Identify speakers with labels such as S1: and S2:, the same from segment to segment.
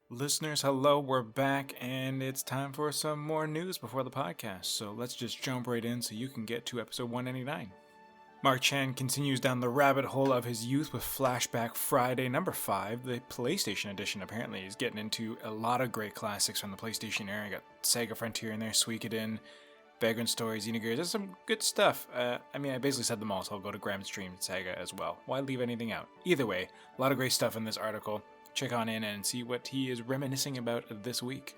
S1: Listeners, hello, we're back, and it's time for some more news before the podcast. So let's just jump right in so you can get to episode 199. Mark Chan continues down the rabbit hole of his youth with Flashback Friday number 5. The PlayStation edition apparently is getting into a lot of great classics from the PlayStation era. You got Sega Frontier in there, Suikoden, Vagrant Stories, Xenogears. There's some good stuff. I basically said them all, so I'll go to Graham's Stream Sega as well. Why leave anything out? Either way, a lot of great stuff in this article. Check on in and see what he is reminiscing about this week.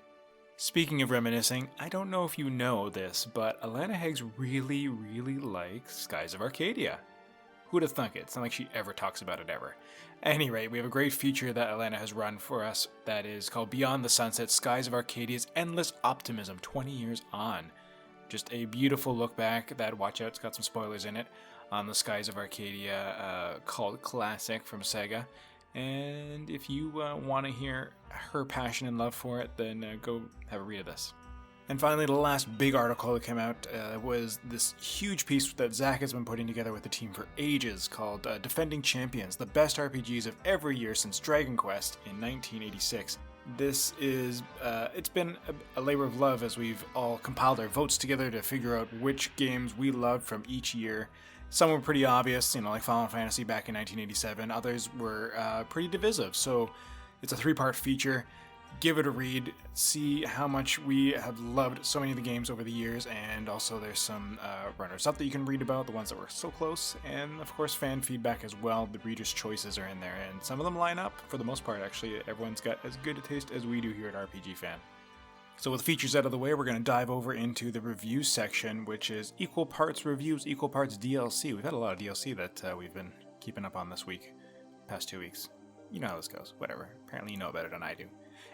S1: Speaking of reminiscing, I don't know if you know this, but Alana Higgs really likes Skies of Arcadia. Who'd have thunk it? It's not like she ever talks about it ever. At any rate, we have a great feature that Alana has run for us that is called Beyond the Sunset, Skies of Arcadia's Endless Optimism 20 years on. Just a beautiful look back that, watch out, it's got some spoilers in it, on the Skies of Arcadia called Classic from Sega. And if you want to hear her passion and love for it, then go have a read of this. And finally, the last big article that came out was this huge piece that Zach has been putting together with the team for ages called Defending Champions, the best RPGs of every year since Dragon Quest in 1986. This is, it's been a labor of love as we've all compiled our votes together to figure out which games we loved from each year. Some were pretty obvious, like Final Fantasy back in 1987. Others were pretty divisive, so it's a 3-part feature. Give it a read, see how much we have loved so many of the games over the years, and also there's some runners-up that you can read about, the ones that were so close, and of course fan feedback as well. The readers' choices are in there, and some of them line up, for the most part actually. Everyone's got as good a taste as we do here at RPG Fan. So with features out of the way, we're going to dive over into the review section, which is equal parts reviews, equal parts DLC. We've had a lot of DLC that we've been keeping up on this week, past 2 weeks. You know how this goes, whatever. Apparently you know better than I do.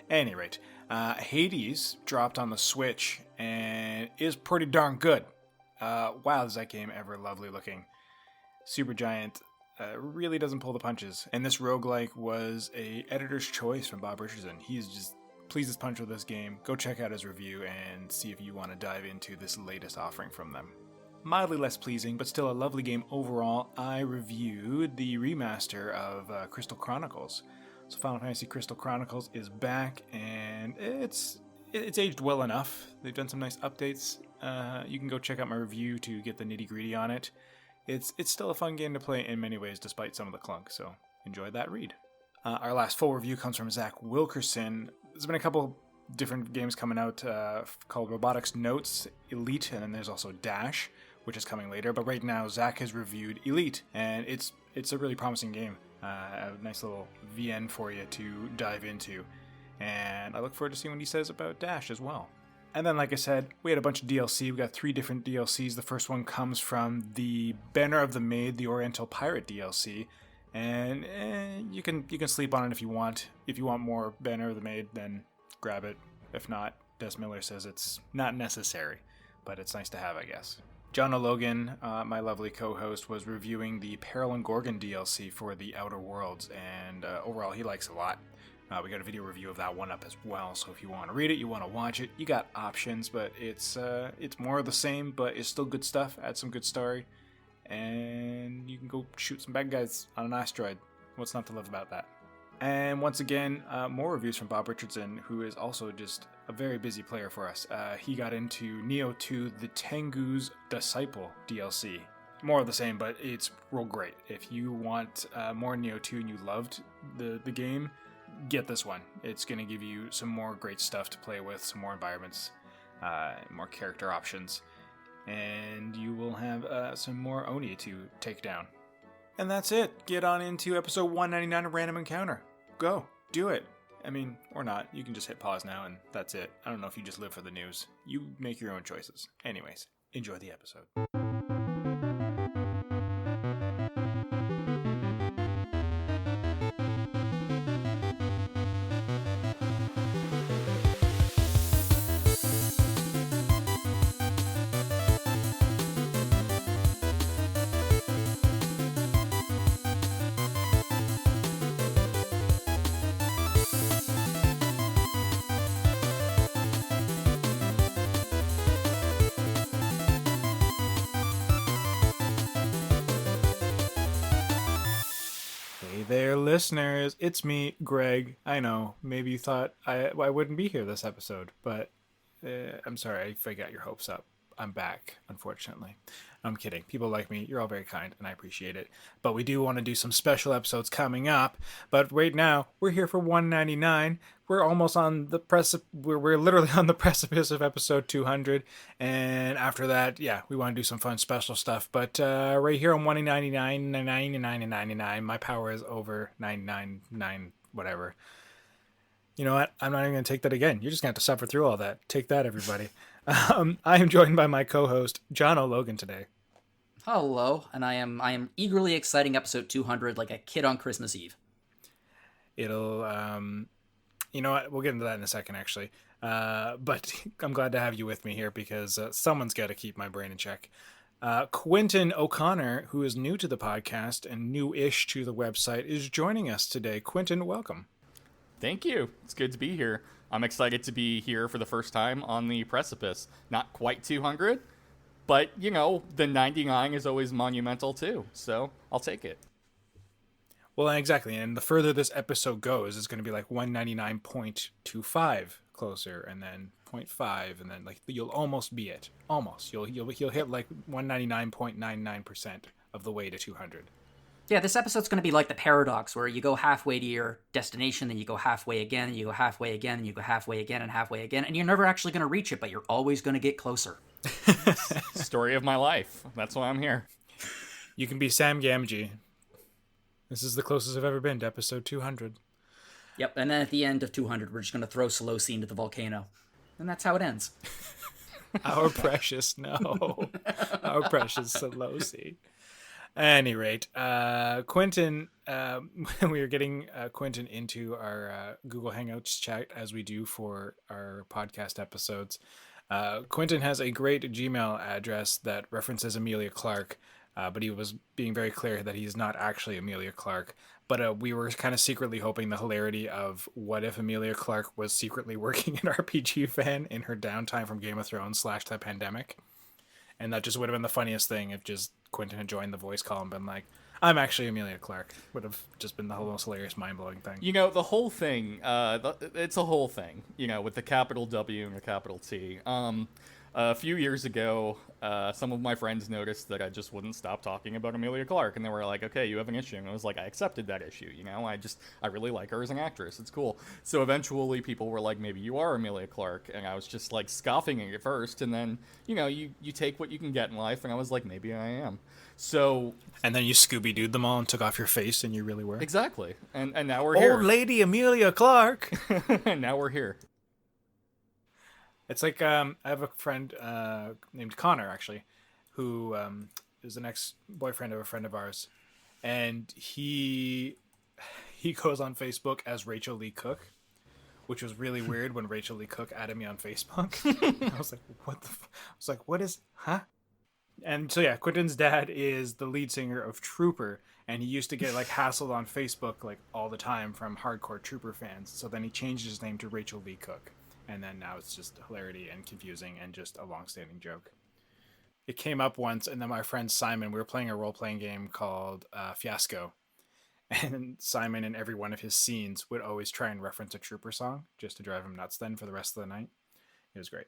S1: At any rate, Hades dropped on the Switch and is pretty darn good. Wow, is that game ever lovely looking. Supergiant really doesn't pull the punches. And this roguelike was a editor's choice from Bob Richardson. He's just pleased as punch with this game. Go check out his review and see if you want to dive into this latest offering from them. Mildly less pleasing, but still a lovely game overall, I reviewed the remaster of Crystal Chronicles. So Final Fantasy Crystal Chronicles is back, and it's aged well enough. They've done some nice updates. You can go check out my review to get the nitty-gritty on it. It's still a fun game to play in many ways, despite some of the clunk, so enjoy that read. Our last full review comes from Zach Wilkerson. There's been a couple different games coming out called Robotics Notes, Elite, and then there's also Dash, which is coming later. But right now, Zach has reviewed Elite, and it's a really promising game. A nice little VN for you to dive into. And I look forward to seeing what he says about Dash as well. And then, like I said, we had a bunch of DLC. We got 3 different DLCs. The first one comes from the Banner of the Maid, the Oriental Pirate DLC. And you can sleep on it if you want. If you want more Banner of the Maid, then grab it. If not, Des Miller says it's not necessary, but it's nice to have, I guess. Jono Logan, my lovely co-host, was reviewing the Peril and Gorgon DLC for The Outer Worlds, and overall he likes it a lot. We got a video review of that one up as well, so if you want to read it, you want to watch it, you got options, but it's more of the same, but it's still good stuff, adds some good story, and you can go shoot some bad guys on an asteroid. What's not to love about that? And once again, more reviews from Bob Richardson, who is also just a very busy player for us. He got into Neo 2, the Tengu's Disciple DLC. More of the same, but it's real great. If you want more Neo 2 and you loved the game, get this one. It's going to give you some more great stuff to play with, some more environments, more character options, and you will have some more Oni to take down. And that's it. Get on into episode 199 of Random Encounter. Go. Do it. Or not. You can just hit pause now and that's it. I don't know if you just live for the news. You make your own choices. Anyways, enjoy the episode. there, listeners. It's me, Greg. I know, maybe you thought I wouldn't be here this episode, but I'm sorry, I forgot your hopes up. I'm back, unfortunately. I'm kidding. People like me, you're all very kind, and I appreciate it. But we do want to do some special episodes coming up. But right now, we're here for 199. We're almost on the we're literally on the precipice of episode 200. And after that, yeah, we want to do some fun special stuff. But right here on 199, 99, my power is over 999, whatever. You know what? I'm not even going to take that again. You're just going to have to suffer through all that. Take that, everybody. I am joined by my co-host, Jono Logan, today.
S2: Hello, and I am eagerly exciting episode 200 like a kid on Christmas Eve.
S1: It'll, you know what? We'll get into that in a second, actually. But I'm glad to have you with me here because someone's got to keep my brain in check. Quinton O'Connor, who is new to the podcast and new-ish to the website, is joining us today. Quinton, welcome.
S3: Thank you. It's good to be here. I'm excited to be here for the first time on the precipice. Not quite 200, but, you know, the 99 is always monumental too, so I'll take it.
S1: Well, exactly, and the further this episode goes, it's going to be like 199.25 closer, and then 0.5, and then like you'll almost be it. Almost. You'll hit like 199.99% of the way to 200.
S2: Yeah, this episode's going to be like the paradox, where you go halfway to your destination, then you go halfway again, and you go halfway again, and you go halfway again, and halfway again, and you're never actually going to reach it, but you're always going to get closer.
S3: Story of my life. That's why I'm here.
S1: You can be Sam Gamgee. This is the closest I've ever been to episode 200.
S2: Yep, and then at the end of 200, we're just going to throw Seleuci into the volcano. And that's how it ends.
S1: Our precious Seleuci. At any rate, Quinton, we are getting Quinton into our Google Hangouts chat as we do for our podcast episodes. Quinton has a great Gmail address that references Emilia Clarke, but he was being very clear that he's not actually Emilia Clarke. But we were kind of secretly hoping the hilarity of what if Emilia Clarke was secretly working at RPG Fan in her downtime from Game of Thrones / the pandemic. And that just would have been the funniest thing if just Quinton had joined the voice call and been like, I'm actually Emilia Clarke. Would have just been the most hilarious, mind-blowing thing.
S3: You know, the whole thing, it's a whole thing, you know, with the capital W and the capital T. A few years ago, some of my friends noticed that I just wouldn't stop talking about Emilia Clarke, and they were like, okay, you have an issue. And I was like, I accepted that issue, you know? I really like her as an actress. It's cool. So eventually people were like, maybe you are Emilia Clarke. And I was just like scoffing at first, and then, you know, you take what you can get in life, and I was like, maybe I am. So...
S1: And then you Scooby-Dooed them all and took off your face, and you really were.
S3: Exactly. And now we're here.
S1: Old lady Emilia Clarke!
S3: And now we're here.
S1: It's like I have a friend named Connor, actually, who is an ex-boyfriend of a friend of ours, and he goes on Facebook as Rachel Lee Cook, which was really weird when Rachel Lee Cook added me on Facebook. I was like, what the? I was like, what is? Huh? And so yeah, Quinton's dad is the lead singer of Trooper, and he used to get like hassled on Facebook like all the time from hardcore Trooper fans. So then he changed his name to Rachel Lee Cook. And then now it's just hilarity and confusing and just a long-standing joke. It came up once, and then my friend Simon, we were playing a role-playing game called Fiasco. And Simon, in every one of his scenes, would always try and reference a Trooper song just to drive him nuts then for the rest of the night. It was great.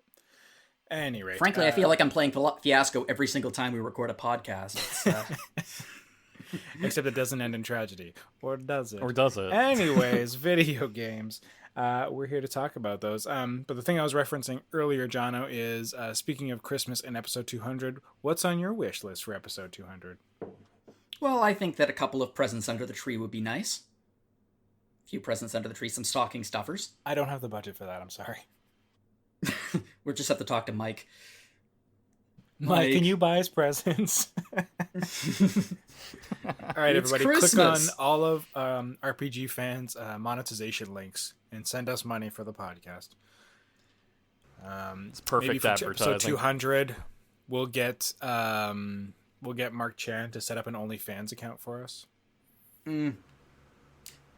S1: Anyway.
S2: Frankly, I feel like I'm playing Fiasco every single time we record a podcast.
S1: Except it doesn't end in tragedy. Or does it?
S3: Or does it?
S1: Anyways, video games. We're here to talk about those. But the thing I was referencing earlier, Jono, is speaking of Christmas in episode 200, what's on your wish list for episode 200?
S2: Well, I think that a couple of presents under the tree would be nice. A few presents under the tree, some stocking stuffers.
S1: I don't have the budget for that, I'm sorry.
S2: We'll just have to talk to Mike.
S1: Mike, can you buy us presents? All right, everybody,
S2: Christmas.
S1: Click on all of RPG Fans' monetization links and send us money for the podcast.
S3: It's perfect
S1: maybe for
S3: advertising.
S1: Episode 200, we'll get Mark Chan to set up an OnlyFans account for us.
S2: You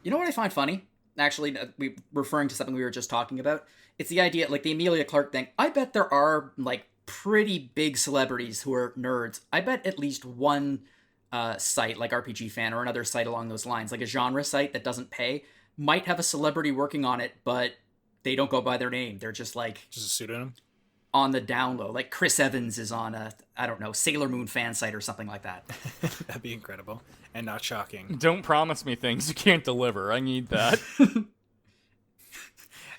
S2: know what I find funny? Actually, we referring to something we were just talking about. It's the idea, like the Emilia Clarke thing. I bet there are like pretty big celebrities who are nerds. I bet at least one site like RPG Fan or another site along those lines, like a genre site that doesn't pay, might have a celebrity working on it, but they don't go by their name. They're just like
S1: Just a pseudonym.
S2: on the down low. Like Chris Evans is on a, I don't know, Sailor Moon fan site or something like that.
S1: That'd be incredible and not shocking.
S3: Don't promise me things you can't deliver. I need that.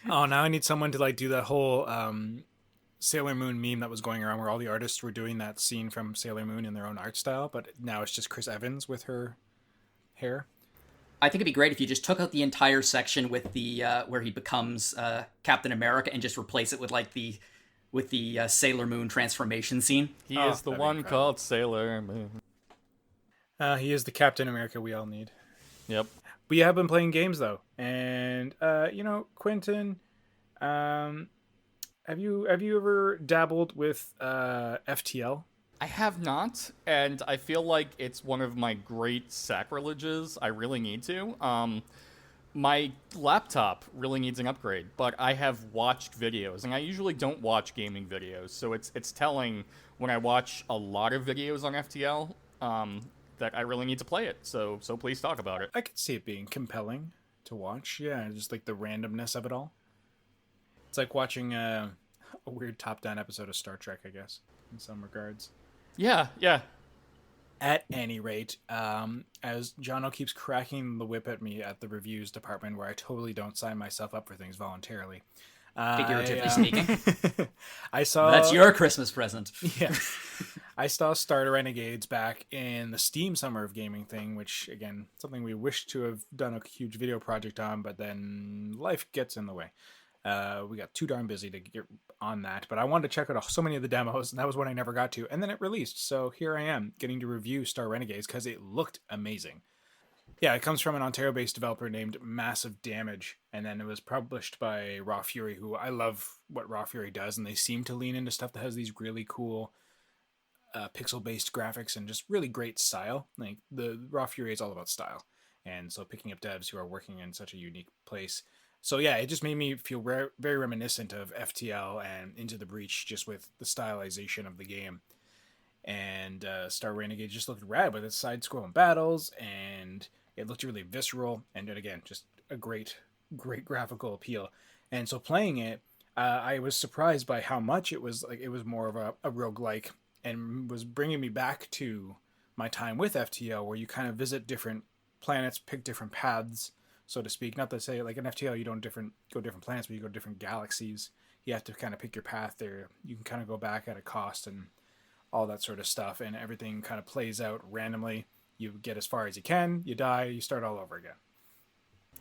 S1: Oh, now I need someone to like do that whole Sailor Moon meme that was going around where all the artists were doing that scene from Sailor Moon in their own art style, but now it's just Chris Evans with her hair.
S2: I think it'd be great if you just took out the entire section with the where he becomes Captain America and just replace it with like the Sailor Moon transformation scene.
S3: He is the
S1: that'd be
S3: one
S1: incredible.
S3: called Sailor Moon.
S1: He is the Captain America we all need.
S3: Yep.
S1: We have been playing games though, and Quinton, have you ever dabbled with FTL?
S3: I have not, and I feel like it's one of my great sacrileges. I really need to. My laptop really needs an upgrade, but I have watched videos, and I usually don't watch gaming videos, so it's telling when I watch a lot of videos on FTL that I really need to play it. So please talk about it.
S1: I could see it being compelling to watch. Yeah, just like the randomness of it all. It's like watching a weird top-down episode of Star Trek, I guess, in some regards.
S3: Yeah.
S1: At any rate, as Jono keeps cracking the whip at me at the reviews department, where I totally don't sign myself up for things voluntarily.
S2: Figuratively speaking.
S1: I saw
S2: That's your Christmas present.
S1: Yeah, I saw Star Renegades back in the Steam Summer of Gaming thing, which again, something we wish to have done a huge video project on, but then life gets in the way. We got too darn busy to get on that, but I wanted to check out so many of the demos, and that was one I never got to, and then it released, so here I am getting to review Star Renegades because it looked amazing. Yeah, it comes from an Ontario-based developer named Massive Damage, and then it was published by Raw Fury, who I love what Raw Fury does, and they seem to lean into stuff that has these really cool pixel-based graphics and just really great style. Like the Raw Fury is all about style, and so picking up devs who are working in such a unique place. So yeah, it just made me feel very reminiscent of FTL and Into the Breach, just with the stylization of the game. And Star Renegade just looked rad with its side-scrolling battles, and it looked really visceral, and then again, just a great graphical appeal. And so playing it, I was surprised by how much it was more of a roguelike, and was bringing me back to my time with FTL, where you kind of visit different planets, pick different paths, so to speak. Not to say like in FTL you don't go different planets, but you go to different galaxies. You have to kind of pick your path there. You can kind of go back at a cost and all that sort of stuff, and everything kind of plays out randomly. You get as far as you can, you die, you start all over again.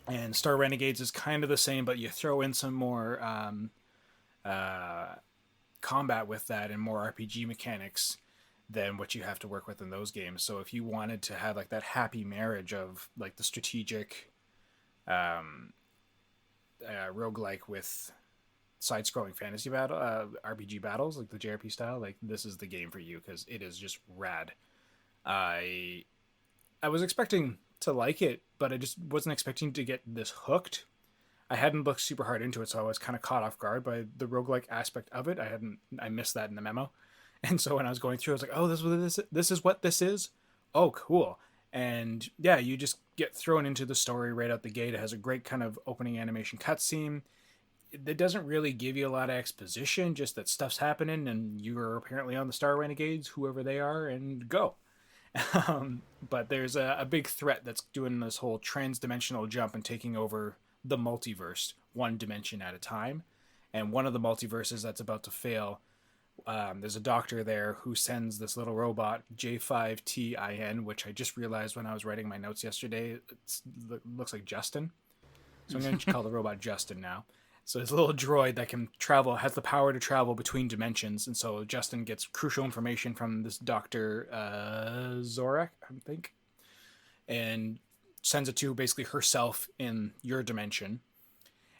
S1: And Star Renegades is kind of the same, but you throw in some more combat with that and more RPG mechanics than what you have to work with in those games. So if you wanted to have like that happy marriage of like the strategic roguelike with side-scrolling fantasy battle RPG battles, like the JRP style, like this is the game for you, because it is just rad. I was expecting to like it, but I just wasn't expecting to get this hooked. I hadn't looked super hard into it, so I was kind of caught off guard by the roguelike aspect of it. I missed that in the memo. And so when I was going through, I was like, oh, this is what this is? Oh, cool. And yeah, you just get thrown into the story right out the gate. It has a great kind of opening animation cutscene. It doesn't really give you a lot of exposition, just that stuff's happening and you're apparently on the Star Renegades, whoever they are, and go. But there's a big threat that's doing this whole trans-dimensional jump and taking over the multiverse one dimension at a time. And one of the multiverses that's about to fail, there's a doctor there who sends this little robot, J5TIN, which I just realized when I was writing my notes yesterday, it looks like Justin. So I'm going to call the robot Justin now. So it's a little droid that can travel, has the power to travel between dimensions. And so Justin gets crucial information from this Dr. Zorak, I think, and sends it to basically herself in your dimension.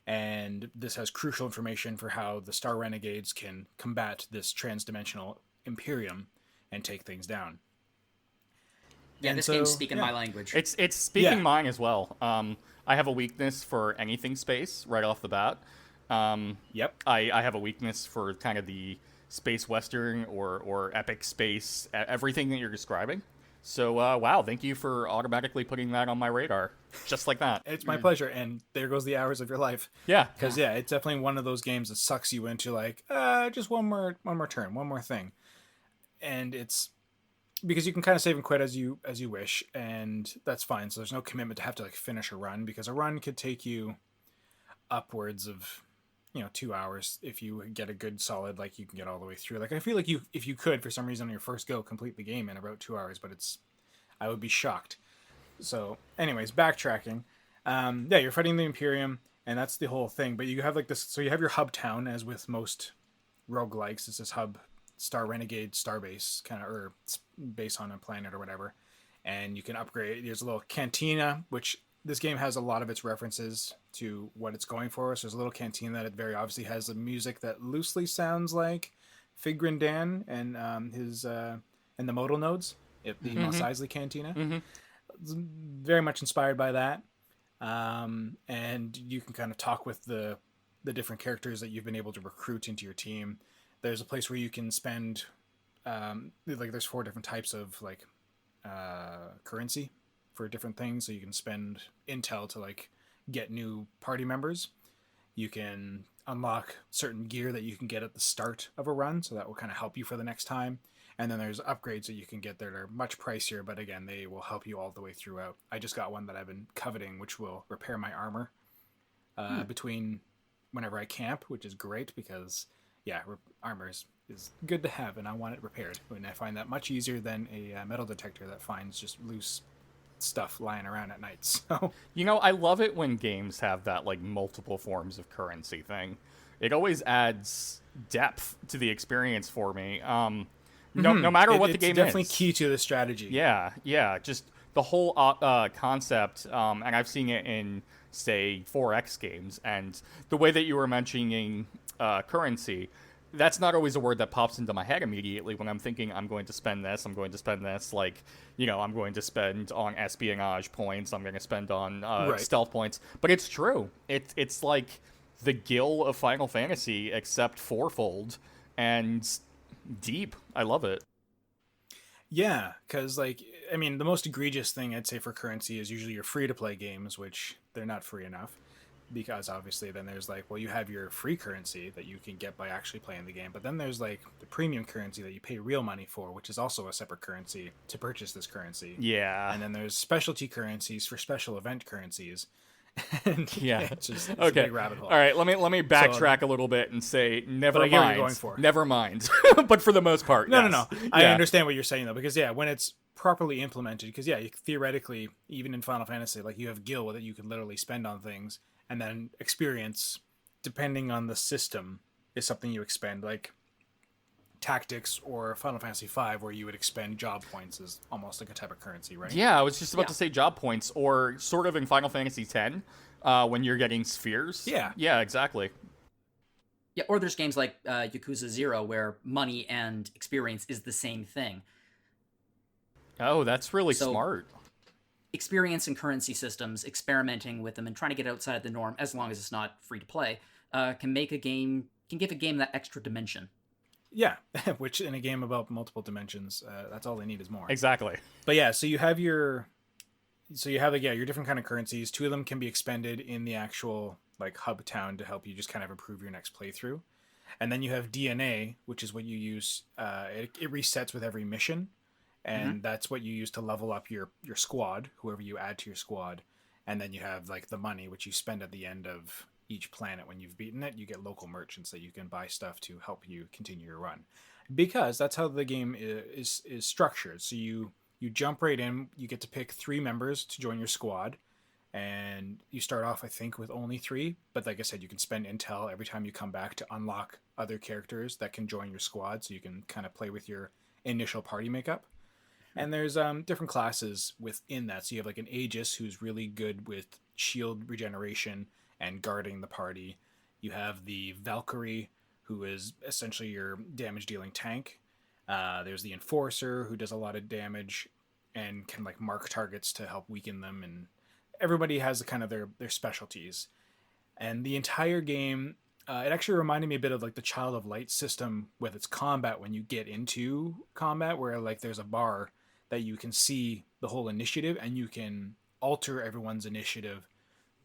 S1: And this has crucial information for how the Star Renegades can combat this trans-dimensional Imperium and take things down.
S2: Yeah,
S1: And
S2: this
S1: so,
S2: game's speaking
S1: yeah.
S2: my language.
S3: It's speaking mine as well. I have a weakness for anything space right off the bat.
S1: Yep.
S3: I have a weakness for kind of the space western or epic space, everything that you're describing. So, wow, thank you for automatically putting that on my radar. Just like that.
S1: It's my pleasure, and there goes the hours of your life.
S3: Yeah.
S1: Because it's definitely one of those games that sucks you into like, just one more turn, one more thing, and it's because you can kind of save and quit as you wish, and that's fine. So there's no commitment to have to like finish a run, because a run could take you upwards of 2 hours if you get a good solid, like you can get all the way through. Like I feel like if you could for some reason on your first go complete the game in about 2 hours, but I would be shocked. So anyways, backtracking, you're fighting the Imperium, and that's the whole thing. But you have like this, so you have your hub town, as with most roguelikes. It's this hub, Star Renegade starbase, kind of, or base on a planet or whatever, and you can upgrade. There's a little cantina, which this game has a lot of its references to what it's going for. So there's a little cantina that very obviously has a music that loosely sounds like Figrin Dan and his and the modal nodes, the Mos Eisley cantina. It's very much inspired by that. And you can kind of talk with the different characters that you've been able to recruit into your team. There's a place where you can spend there's 4 different types of like currency for different things. So you can spend intel to like get new party members. You can unlock certain gear that you can get at the start of a run, so that will kind of help you for the next time. And then there's upgrades that you can get that are much pricier, but again, they will help you all the way throughout. I just got one that I've been coveting, which will repair my armor between whenever I camp, which is great because armor is good to have, and I want it repaired. And I find that much easier than a metal detector that finds just loose stuff lying around at night. So
S3: I love it when games have that like multiple forms of currency thing. It always adds depth to the experience for me. No matter what the game is,
S1: it's definitely key to the strategy.
S3: Yeah, just the whole concept, and I've seen it in, say, 4X games, and the way that you were mentioning currency, that's not always a word that pops into my head immediately when I'm thinking I'm going to spend this, like, I'm going to spend on espionage points, I'm going to spend on stealth points, but it's true. It's like the Gil of Final Fantasy, except fourfold, and deep. I love it.
S1: Yeah, because the most egregious thing I'd say for currency is usually your free-to-play games, which they're not free enough, because obviously then there's you have your free currency that you can get by actually playing the game, but then there's the premium currency that you pay real money for, which is also a separate currency to purchase this currency.
S3: Yeah.
S1: And then there's specialty currencies for special event currencies. And it's a big rabbit hole.
S3: All right, let me backtrack a little bit and say never mind.
S1: I get what you're going for.
S3: Never mind. But for the most part,
S1: no.
S3: Yeah.
S1: I understand what you're saying though, because when it's properly implemented, because theoretically, even in Final Fantasy, you have Gil that you can literally spend on things, and then experience, depending on the system, is something you expend, like Tactics or Final Fantasy V, where you would expend job points as almost like a type of currency, right?
S3: Yeah, I was just about to say job points, or sort of in Final Fantasy X, when you're getting spheres. Yeah, exactly.
S2: Yeah, or there's games like Yakuza 0 where money and experience is the same thing.
S3: Oh, that's really smart.
S2: Experience and currency systems, experimenting with them and trying to get outside of the norm, as long as it's not free to play, can give a game that extra dimension.
S1: Yeah, which in a game about multiple dimensions, that's all they need is more.
S3: Exactly.
S1: But so you have your different kind of currencies. 2 of them can be expended in the actual hub town to help you just kind of improve your next playthrough. And then you have DNA, which is what you use. It resets with every mission, and that's what you use to level up your squad, whoever you add to your squad. And then you have the money, which you spend at the end of each planet. When you've beaten it, you get local merchants that you can buy stuff to help you continue your run, because that's how the game is structured. So you jump right in, you get to pick 3 members to join your squad, and you start off I think with only 3, but like I said, you can spend intel every time you come back to unlock other characters that can join your squad, so you can kind of play with your initial party makeup. And there's different classes within that. So you have an Aegis, who's really good with shield regeneration and guarding the party. You have the Valkyrie, who is essentially your damage dealing tank. There's the Enforcer, who does a lot of damage and can mark targets to help weaken them, and everybody has kind of their specialties. And the entire game, it actually reminded me a bit of the Child of Light system with its combat when you get into combat, where there's a bar that you can see the whole initiative and you can alter everyone's initiative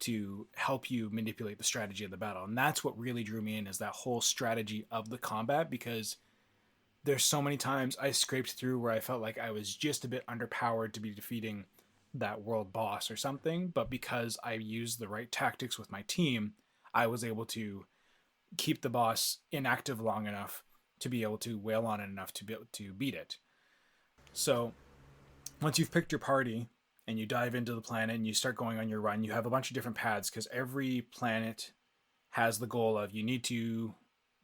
S1: to help you manipulate the strategy of the battle. And that's what really drew me in, is that whole strategy of the combat, because there's so many times I scraped through where I felt like I was just a bit underpowered to be defeating that world boss or something. But because I used the right tactics with my team, I was able to keep the boss inactive long enough to be able to wail on it enough to be able to beat it. So once you've picked your party and you dive into the planet and you start going on your run, you have a bunch of different paths, because every planet has the goal of, you need to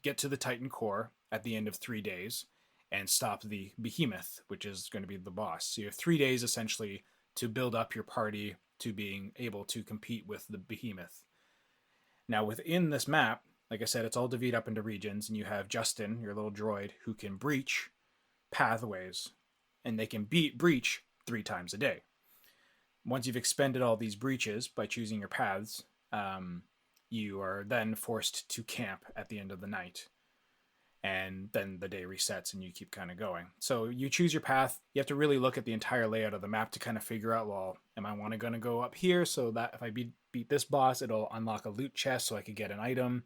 S1: get to the Titan core at the end of 3 days and stop the behemoth, which is going to be the boss. So you have 3 days essentially to build up your party to being able to compete with the behemoth. Now within this map, like I said, it's all divided up into regions, and you have Justin, your little droid, who can breach pathways, and they can breach 3 times a day. Once you've expended all these breaches by choosing your paths, you are then forced to camp at the end of the night. And then the day resets and you keep kind of going. So you choose your path. You have to really look at the entire layout of the map to kind of figure out, well, am I going to go up here so that if I beat this boss, it'll unlock a loot chest so I could get an item.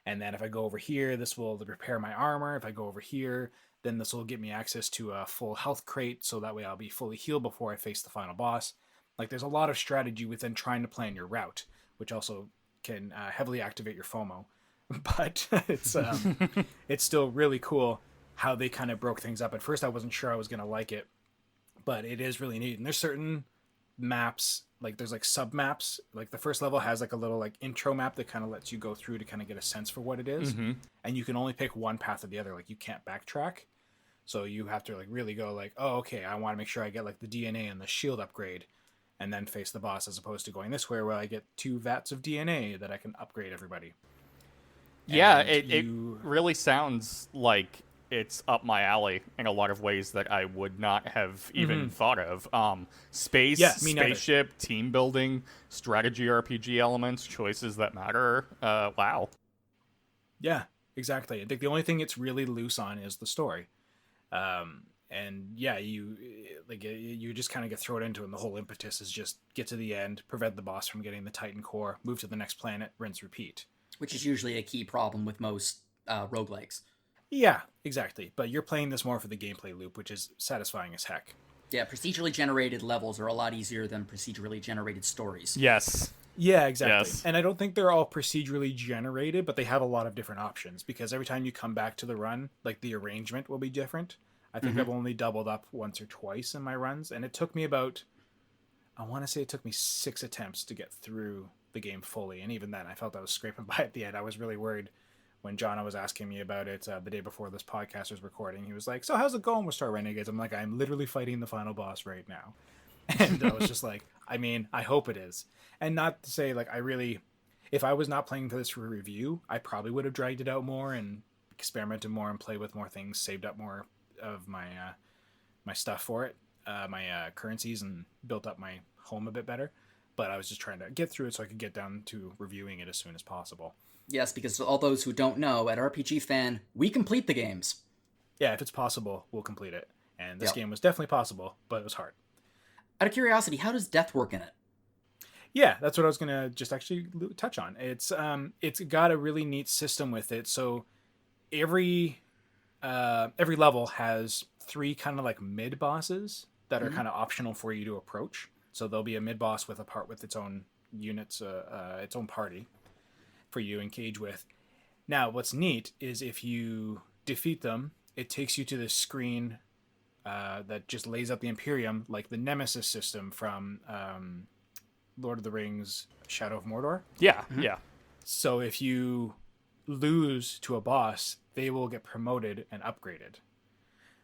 S1: And then if I go over here, this will repair my armor. If I go over here, then this will get me access to a full health crate, so that way I'll be fully healed before I face the final boss. Like, there's a lot of strategy within trying to plan your route, which also can heavily activate your FOMO. But it's still really cool how they kind of broke things up. At first, I wasn't sure I was going to like it, but it is really neat. And there's certain maps, like there's like sub maps. Like the first level has like a little like intro map that kind of lets you go through to kind of get a sense for what it is. Mm-hmm. And you can only pick one path or the other. Like you can't backtrack. So you have to like really go like, oh, okay, I want to make sure I get like the DNA and the shield upgrade and then face the boss, as opposed to going this way where I get 2 vats of DNA that I can upgrade everybody.
S3: Yeah, it really sounds like it's up my alley in a lot of ways that I would not have even thought of. Spaceship, team building, strategy RPG elements, choices that matter. Wow.
S1: Yeah, exactly. I think the only thing it's really loose on is the story. And yeah, you just kind of get thrown into it, and the whole impetus is just get to the end, prevent the boss from getting the Titan core, move to the next planet, rinse, repeat.
S2: Which is usually a key problem with most roguelikes.
S1: Yeah, exactly. But you're playing this more for the gameplay loop, which is satisfying as heck.
S2: Yeah, procedurally generated levels are a lot easier than procedurally generated stories.
S3: Yes.
S1: Yeah, exactly.
S3: Yes.
S1: And I don't think they're all procedurally generated, but they have a lot of different options, because every time you come back to the run, like the arrangement will be different. I think I've only doubled up once or twice in my runs, and it took me about, I want to say it took me 6 attempts to get through the game fully. And even then, I felt I was scraping by at the end. I was really worried when Jono was asking me about it the day before this podcast was recording. He was like, so how's it going with Star Renegades? I'm like, I'm literally fighting the final boss right now. And I was just like, I mean, I hope it is. And not to say, like, if I was not playing for this for a review, I probably would have dragged it out more and experimented more and played with more things, saved up more of my my stuff for it, my currencies, and built up my home a bit better. But I was just trying to get through it so I could get down to reviewing it as soon as possible.
S2: Yes, because all those who don't know, at RPG Fan, we complete the games.
S1: Yeah, if it's possible, we'll complete it. And this game was definitely possible, but it was hard.
S2: Out of curiosity, how does death work in it?
S1: Yeah, that's what I was going to just actually touch on. It's got a really neat system with it. So every level has 3 kind of like mid bosses that are kind of optional for you to approach. So there'll be a mid boss with its own units, its own party for you to engage with. Now, what's neat is if you defeat them, it takes you to this screen that just lays out the Imperium, like the Nemesis system from Lord of the Rings, Shadow of Mordor.
S3: Yeah, yeah.
S1: So if you lose to a boss, they will get promoted and upgraded.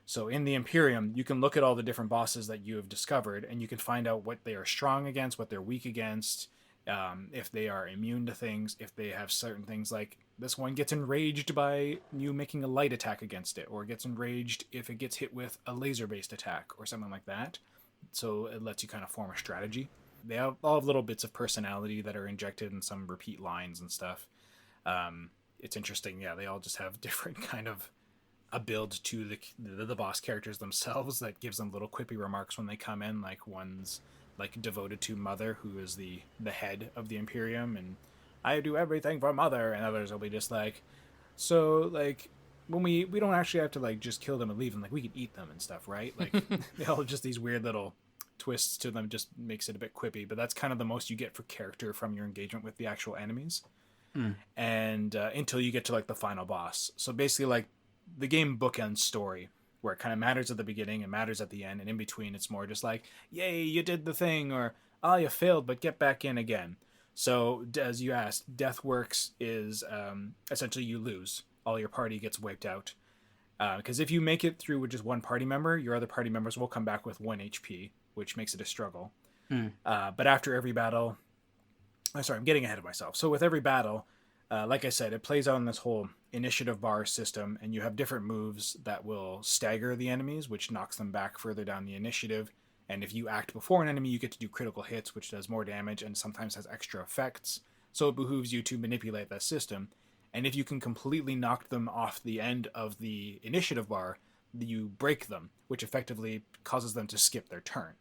S1: So in the Imperium, you can look at all the different bosses that you have discovered, and you can find out what they are strong against, what they're weak against, if they are immune to things, if they have certain things like this one gets enraged by you making a light attack against it, or gets enraged if it gets hit with a laser-based attack or something like that. So it lets you kind of form a strategy. They all have little bits of personality that are injected in some repeat lines and stuff. It's interesting. Yeah, they all just have different kind of a build to the boss characters themselves that gives them little quippy remarks when they come in. Like one's like devoted to Mother, who is the head of the Imperium, and I do everything for Mother, and others will be just like, so like when we don't actually have to like just kill them and leave them, like we can eat them and stuff, right? Like they all just these weird little twists to them just makes it a bit quippy, but that's kind of the most you get for character from your engagement with the actual enemies. And until you get to like the final boss. So basically like the game bookends story where it kind of matters at the beginning and matters at the end, and in between it's more just like, yay, you did the thing, or oh, you failed, but get back in again. So as you asked, Death Works is essentially you lose. All your party gets wiped out. Because if you make it through with just one party member, your other party members will come back with 1 HP, which makes it a struggle. But after every battle... I'm getting ahead of myself. So with every battle, like I said, it plays on this whole initiative bar system, and you have different moves that will stagger the enemies, which knocks them back further down the initiative. And if you act before an enemy, you get to do critical hits, which does more damage and sometimes has extra effects. So it behooves you to manipulate that system. And if you can completely knock them off the end of the initiative bar, you break them, which effectively causes them to skip their turn.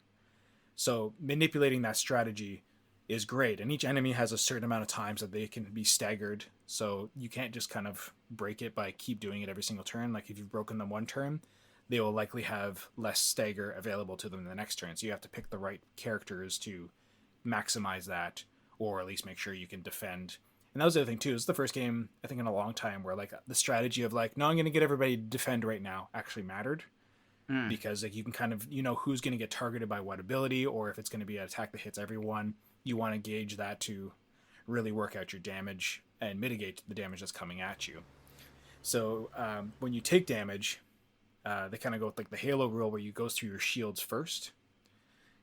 S1: So manipulating that strategy is great, and each enemy has a certain amount of times that they can be staggered, so you can't just kind of break it by keep doing it every single turn. Like if you've broken them one turn, they will likely have less stagger available to them in the next turn, so you have to pick the right characters to maximize that, or at least make sure you can defend. And that was the other thing too, it's the first game I think in a long time where like the strategy of like, no, I'm going to get everybody to defend right now actually mattered. Because like you can kind of, you know, who's going to get targeted by what ability, or if it's going to be an attack that hits everyone, you want to gauge that to really work out your damage and mitigate the damage that's coming at you. So when you take damage, they kind of go with like the Halo rule where you go through your shields first,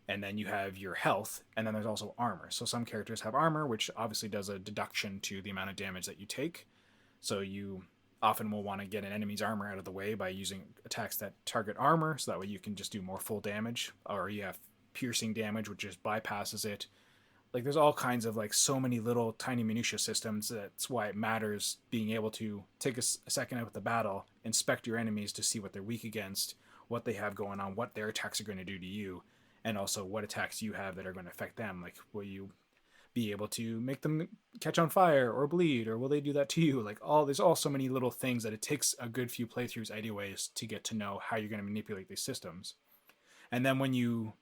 S1: and then you have your health, and then there's also armor. So some characters have armor, which obviously does a deduction to the amount of damage that you take. So you often will want to get an enemy's armor out of the way by using attacks that target armor, so that way you can just do more full damage, or you have piercing damage, which just bypasses it. Like there's all kinds of like so many little tiny minutia systems. That's why it matters being able to take a second out of the battle, inspect your enemies to see what they're weak against, what they have going on, what their attacks are going to do to you, and also what attacks you have that are going to affect them. Like will you be able to make them catch on fire or bleed, or will they do that to you? Like there's all so many little things that it takes a good few playthroughs anyways to get to know how you're going to manipulate these systems. And then when you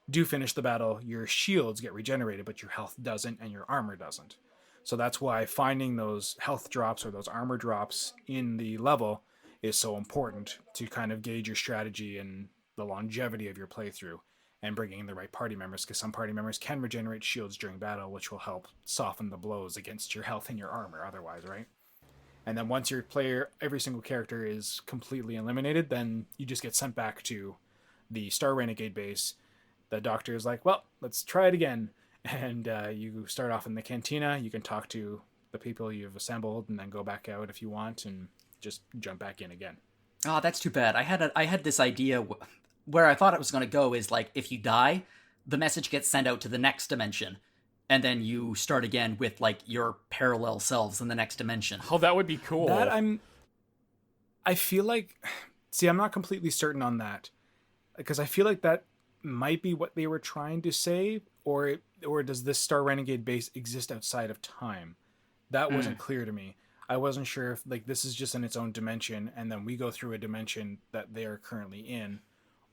S1: do finish the battle, your shields get regenerated, but your health doesn't and your armor doesn't. So that's why finding those health drops or those armor drops in the level is so important to kind of gauge your strategy and the longevity of your playthrough, and bringing in the right party members, because some party members can regenerate shields during battle, which will help soften the blows against your health and your armor otherwise, right? And then once your every single character is completely eliminated, then you just get sent back to the Star Renegade base. The doctor is like, well, let's try it again. And you start off in the cantina. You can talk to the people you've assembled and then go back out if you want and just jump back in again.
S2: Oh, that's too bad. I had this idea where I thought it was going to go is like if you die, the message gets sent out to the next dimension, and then you start again with like your parallel selves in the next dimension.
S3: Oh, that would be cool.
S1: I feel like, see, I'm not completely certain on that, because I feel like that might be what they were trying to say, or does this Star Renegade base exist outside of time? That wasn't clear to me. I wasn't sure if like this is just in its own dimension, and then we go through a dimension that they are currently in.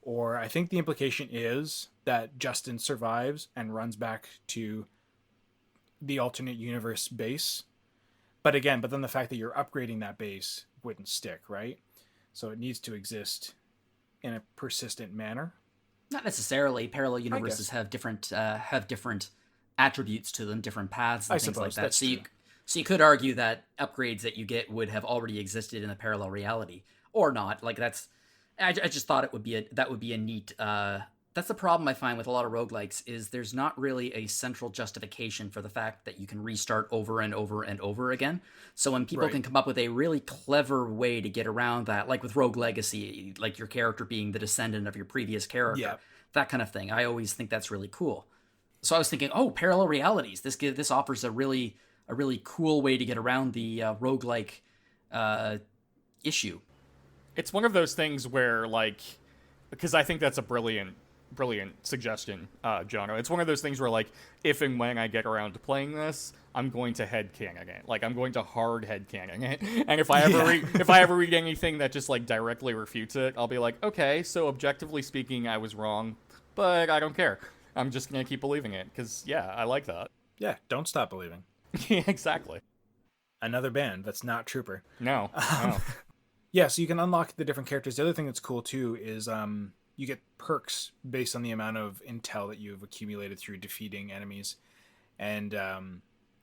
S1: Or I think the implication is that Justin survives and runs back to the alternate universe base. But then the fact that you're upgrading that base wouldn't stick, right? So it needs to exist in a persistent manner.
S2: Not necessarily. Parallel universes have different attributes to them, different paths and things like that. So you could argue that upgrades that you get would have already existed in a parallel reality, or not. Like I just thought that would be a neat. That's the problem I find with a lot of roguelikes is there's not really a central justification for the fact that you can restart over and over and over again. So when people can come up with a really clever way to get around that, like with Rogue Legacy, like your character being the descendant of your previous character, that kind of thing, I always think that's really cool. So I was thinking, parallel realities. This offers a really cool way to get around the roguelike issue.
S3: It's one of those things where, like, because I think that's a brilliant suggestion, Jono. It's one of those things where, like, if and when I get around to playing this, I'm going to headcanon it. Like, I'm going to hard headcanon it. And if I ever read anything that just, like, directly refutes it, I'll be like, okay, so objectively speaking, I was wrong, but I don't care. I'm just gonna keep believing it, because, yeah, I like that.
S1: Yeah, don't stop believing.
S3: Yeah, exactly.
S1: Another band that's not Trooper.
S3: No.
S1: Yeah, so you can unlock the different characters. The other thing that's cool, too, is you get perks based on the amount of intel that you've accumulated through defeating enemies. And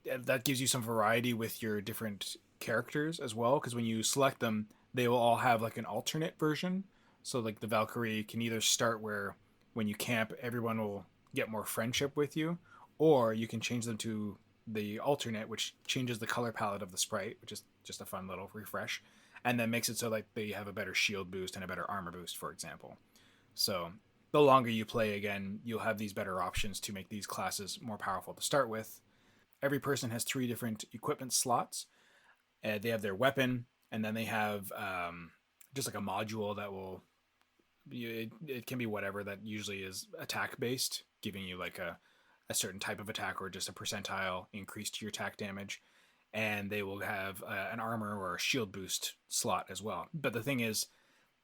S1: that gives you some variety with your different characters as well, because when you select them, they will all have like an alternate version. So like the Valkyrie can either start where when you camp, everyone will get more friendship with you, or you can change them to the alternate, which changes the color palette of the sprite, which is just a fun little refresh, and then makes it so like they have a better shield boost and a better armor boost, for example. So the longer you play, again, you'll have these better options to make these classes more powerful to start with. Every person has 3 different equipment slots. They have their weapon, and then they have just like a module that will... It can be whatever that usually is attack based, giving you like a certain type of attack or just a percentile increase to your attack damage. And they will have an armor or a shield boost slot as well. But the thing is,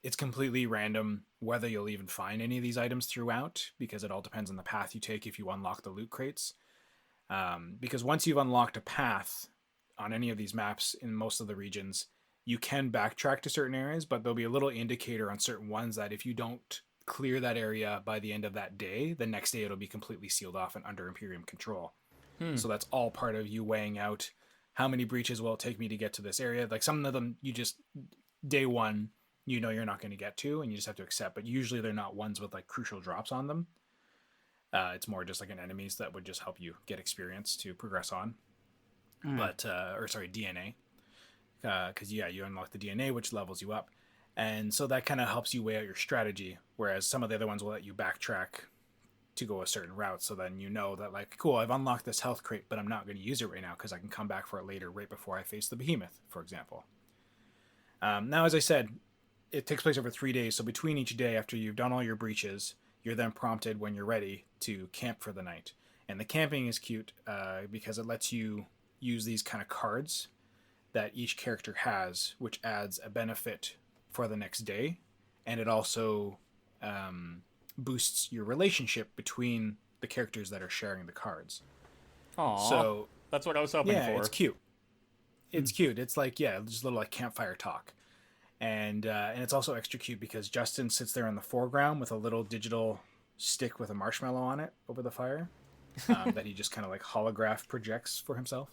S1: it's completely random whether you'll even find any of these items throughout, because it all depends on the path you take if you unlock the loot crates. Because once you've unlocked a path on any of these maps in most of the regions, you can backtrack to certain areas, but there'll be a little indicator on certain ones that if you don't clear that area by the end of that day, the next day it'll be completely sealed off and under Imperium control. So that's all part of you weighing out how many breaches will it take me to get to this area. Like some of them, you just, day one, you know you're not going to get to, and you just have to accept. But usually they're not ones with like crucial drops on them. It's more just like an enemies that would just help you get experience to progress on. DNA. Because, you unlock the DNA, which levels you up. And so that kind of helps you weigh out your strategy, whereas some of the other ones will let you backtrack to go a certain route. So then you know that, like, cool, I've unlocked this health crate, but I'm not going to use it right now because I can come back for it later, right before I face the behemoth, for example. Now, as I said, it takes place over 3 days. So between each day, after you've done all your breaches, you're then prompted when you're ready to camp for the night. And the camping is cute because it lets you use these kind of cards that each character has, which adds a benefit for the next day. And it also boosts your relationship between the characters that are sharing the cards.
S3: Aww,
S1: so
S3: that's what I was hoping for.
S1: Yeah, it's cute. It's cute. It's like, just a little like campfire talk. And it's also extra cute because Justin sits there in the foreground with a little digital stick with a marshmallow on it over the fire that he just kind of like holograph projects for himself.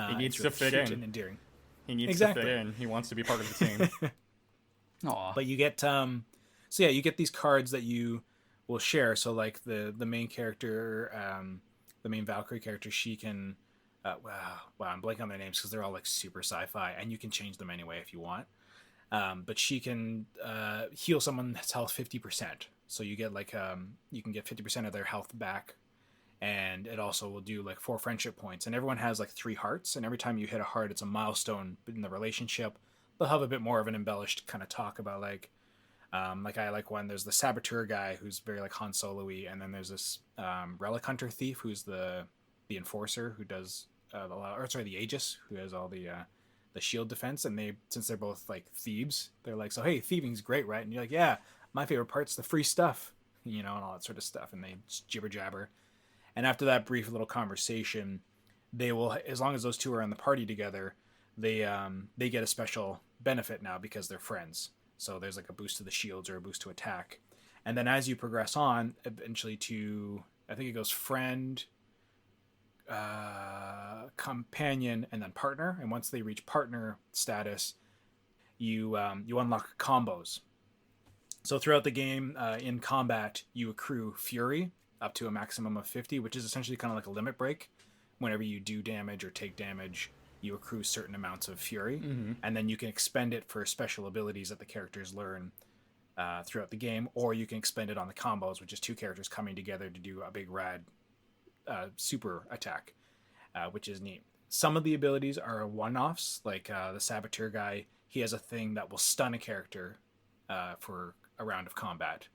S3: He needs to fit in.
S1: And endearing.
S3: He needs to fit in. He wants to be part of the team.
S2: Aww.
S1: But you get you get these cards that you will share. So like the main character, the main Valkyrie character, she can wow, I'm blanking on their names because they're all like super sci-fi, and you can change them anyway if you want. But she can heal someone's health 50%. So you get like you can get 50% of their health back. And it also will do like 4 friendship points. And everyone has like 3 hearts. And every time you hit a heart, it's a milestone in the relationship. They'll have a bit more of an embellished kind of talk about like I like one, there's the saboteur guy who's very like Han Solo-y. And then there's this relic hunter thief who's the enforcer who does the Aegis, who has all the shield defense. And since they're both like thieves, they're like, so hey, thieving's great, right? And you're like, yeah, my favorite part's the free stuff, and all that sort of stuff. And they just jibber jabber. And after that brief little conversation, they will, as long as those two are in the party together, they get a special benefit now because they're friends. So there's like a boost to the shields or a boost to attack. And then as you progress on, eventually to, I think it goes friend, companion, and then partner. And once they reach partner status, you unlock combos. So throughout the game, in combat, you accrue fury up to a maximum of 50, which is essentially kind of like a limit break. Whenever you do damage or take damage, you accrue certain amounts of fury, and then you can expend it for special abilities that the characters learn throughout the game, or you can expend it on the combos, which is 2 characters coming together to do a big rad super attack, which is neat. some of the abilities are one-offs, like the Saboteur guy. He has a thing that will stun a character for a round of combat,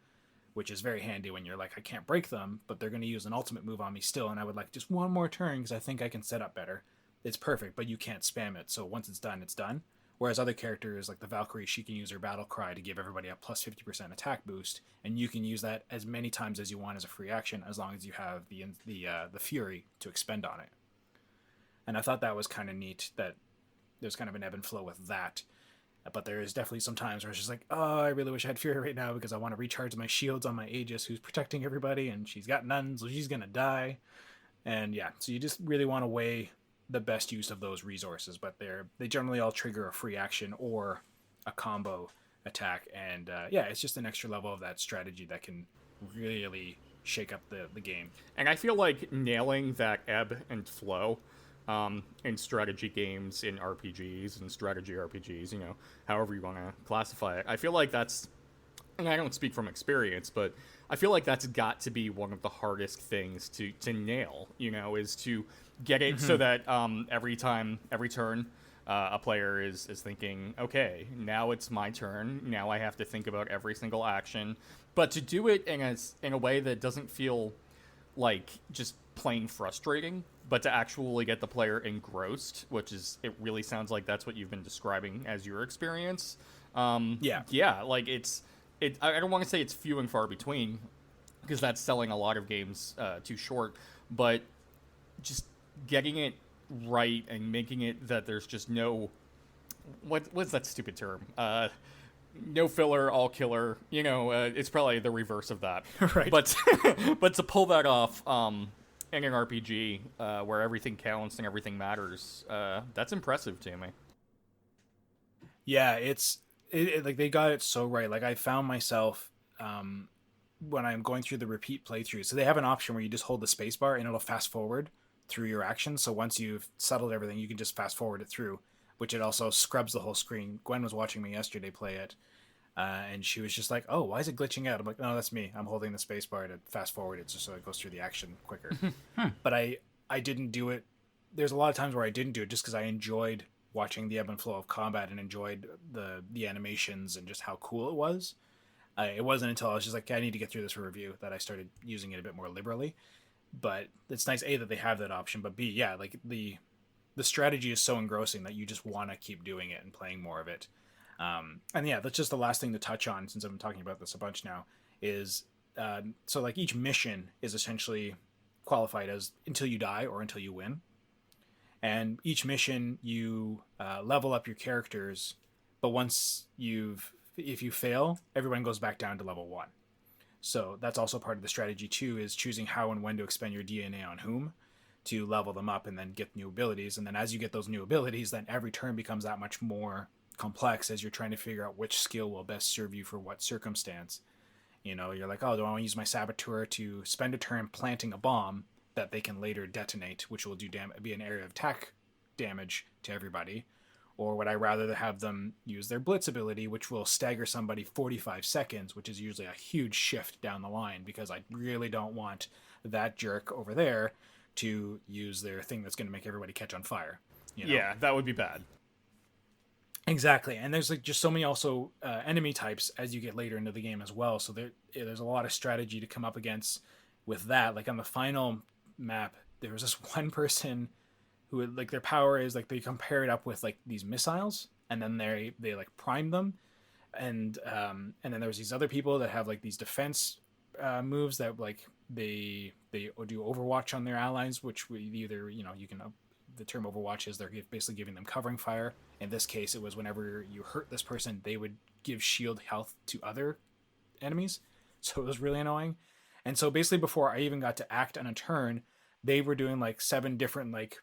S1: which is very handy when you're like, I can't break them, but they're going to use an ultimate move on me still, and I would like just one more turn because I think I can set up better. It's perfect, but you can't spam it, so once it's done, it's done. Whereas other characters, like the Valkyrie, she can use her Battle Cry to give everybody a plus 50% attack boost, and you can use that as many times as you want as a free action, as long as you have the Fury to expend on it. And I thought that was kind of neat, that there's kind of an ebb and flow with that. But there is definitely some times where it's just like, oh, I really wish I had Fury right now because I want to recharge my shields on my Aegis, who's protecting everybody, and she's got none, so she's going to die. And yeah, so you just really want to weigh the best use of those resources, but they generally all trigger a free action or a combo attack. And yeah, it's just an extra level of that strategy that can really shake up the game.
S3: And I feel like nailing that ebb and flow in strategy games, in RPGs, and strategy RPGs, you know, however you want to classify it. I feel like that's, and I don't speak from experience, but I feel like that's got to be one of the hardest things to nail, you know, is to get it so that every turn, a player is thinking, okay, now it's my turn. Now I have to think about every single action. But to do it in a way that doesn't feel like just plain frustrating, but to actually get the player engrossed, which is, it really sounds like that's what you've been describing as your experience. Yeah, like I don't want to say it's few and far between, because that's selling a lot of games too short, but just getting it right and making it that there's just no, what's that stupid term? No filler, all killer. You know, it's probably the reverse of that.
S1: Right.
S3: But but to pull that off in an RPG where everything counts and everything matters, that's impressive to me.
S1: Yeah, it's like they got it so right. Like I found myself when I'm going through the repeat playthrough. So they have an option where you just hold the spacebar and it'll fast forward through your actions. So once you've settled everything, you can just fast forward it through, which it also scrubs the whole screen. Gwen was watching me yesterday play it, and she was just like, "Oh, why is it glitching out?" I'm like, "No, that's me. I'm holding the spacebar to fast forward it just so it goes through the action quicker." But I didn't do it. There's a lot of times where I didn't do it just because I enjoyed watching the ebb and flow of combat and enjoyed the animations and just how cool it was. It wasn't until I was just like, I need to get through this for review that I started using it a bit more liberally. But it's nice, A, that they have that option, but B, yeah, like the strategy is so engrossing that you just want to keep doing it and playing more of it. And yeah, that's just the last thing to touch on, since I've been talking about this a bunch now, is so like each mission is essentially qualified as until you die or until you win. And each mission you level up your characters, but if you fail, everyone goes back down to level 1. So that's also part of the strategy too, is choosing how and when to expend your DNA on whom to level them up and then get new abilities. And then as you get those new abilities, then every turn becomes that much more complex as you're trying to figure out which skill will best serve you for what circumstance. You know, you're like, oh, do I want to use my Saboteur to spend a turn planting a bomb that they can later detonate, which will be an area of attack damage to everybody? Or would I rather have them use their Blitz ability, which will stagger somebody 45 seconds, which is usually a huge shift down the line, because I really don't want that jerk over there to use their thing that's going to make everybody catch on fire. You know?
S3: Yeah, that would be bad.
S1: Exactly. And there's like just so many also enemy types as you get later into the game as well. So there's a lot of strategy to come up against with that. Like on the final map, there was this one person who like their power is like they compare it up with like these missiles, and then they like prime them, and then there's these other people that have like these defense moves that like they do Overwatch on their allies, which we either, you know, you can the term Overwatch is they're basically giving them covering fire. In this case, it was whenever you hurt this person, they would give shield health to other enemies, so it was really annoying. And so basically before I even got to act on a turn, they were doing like 7 different like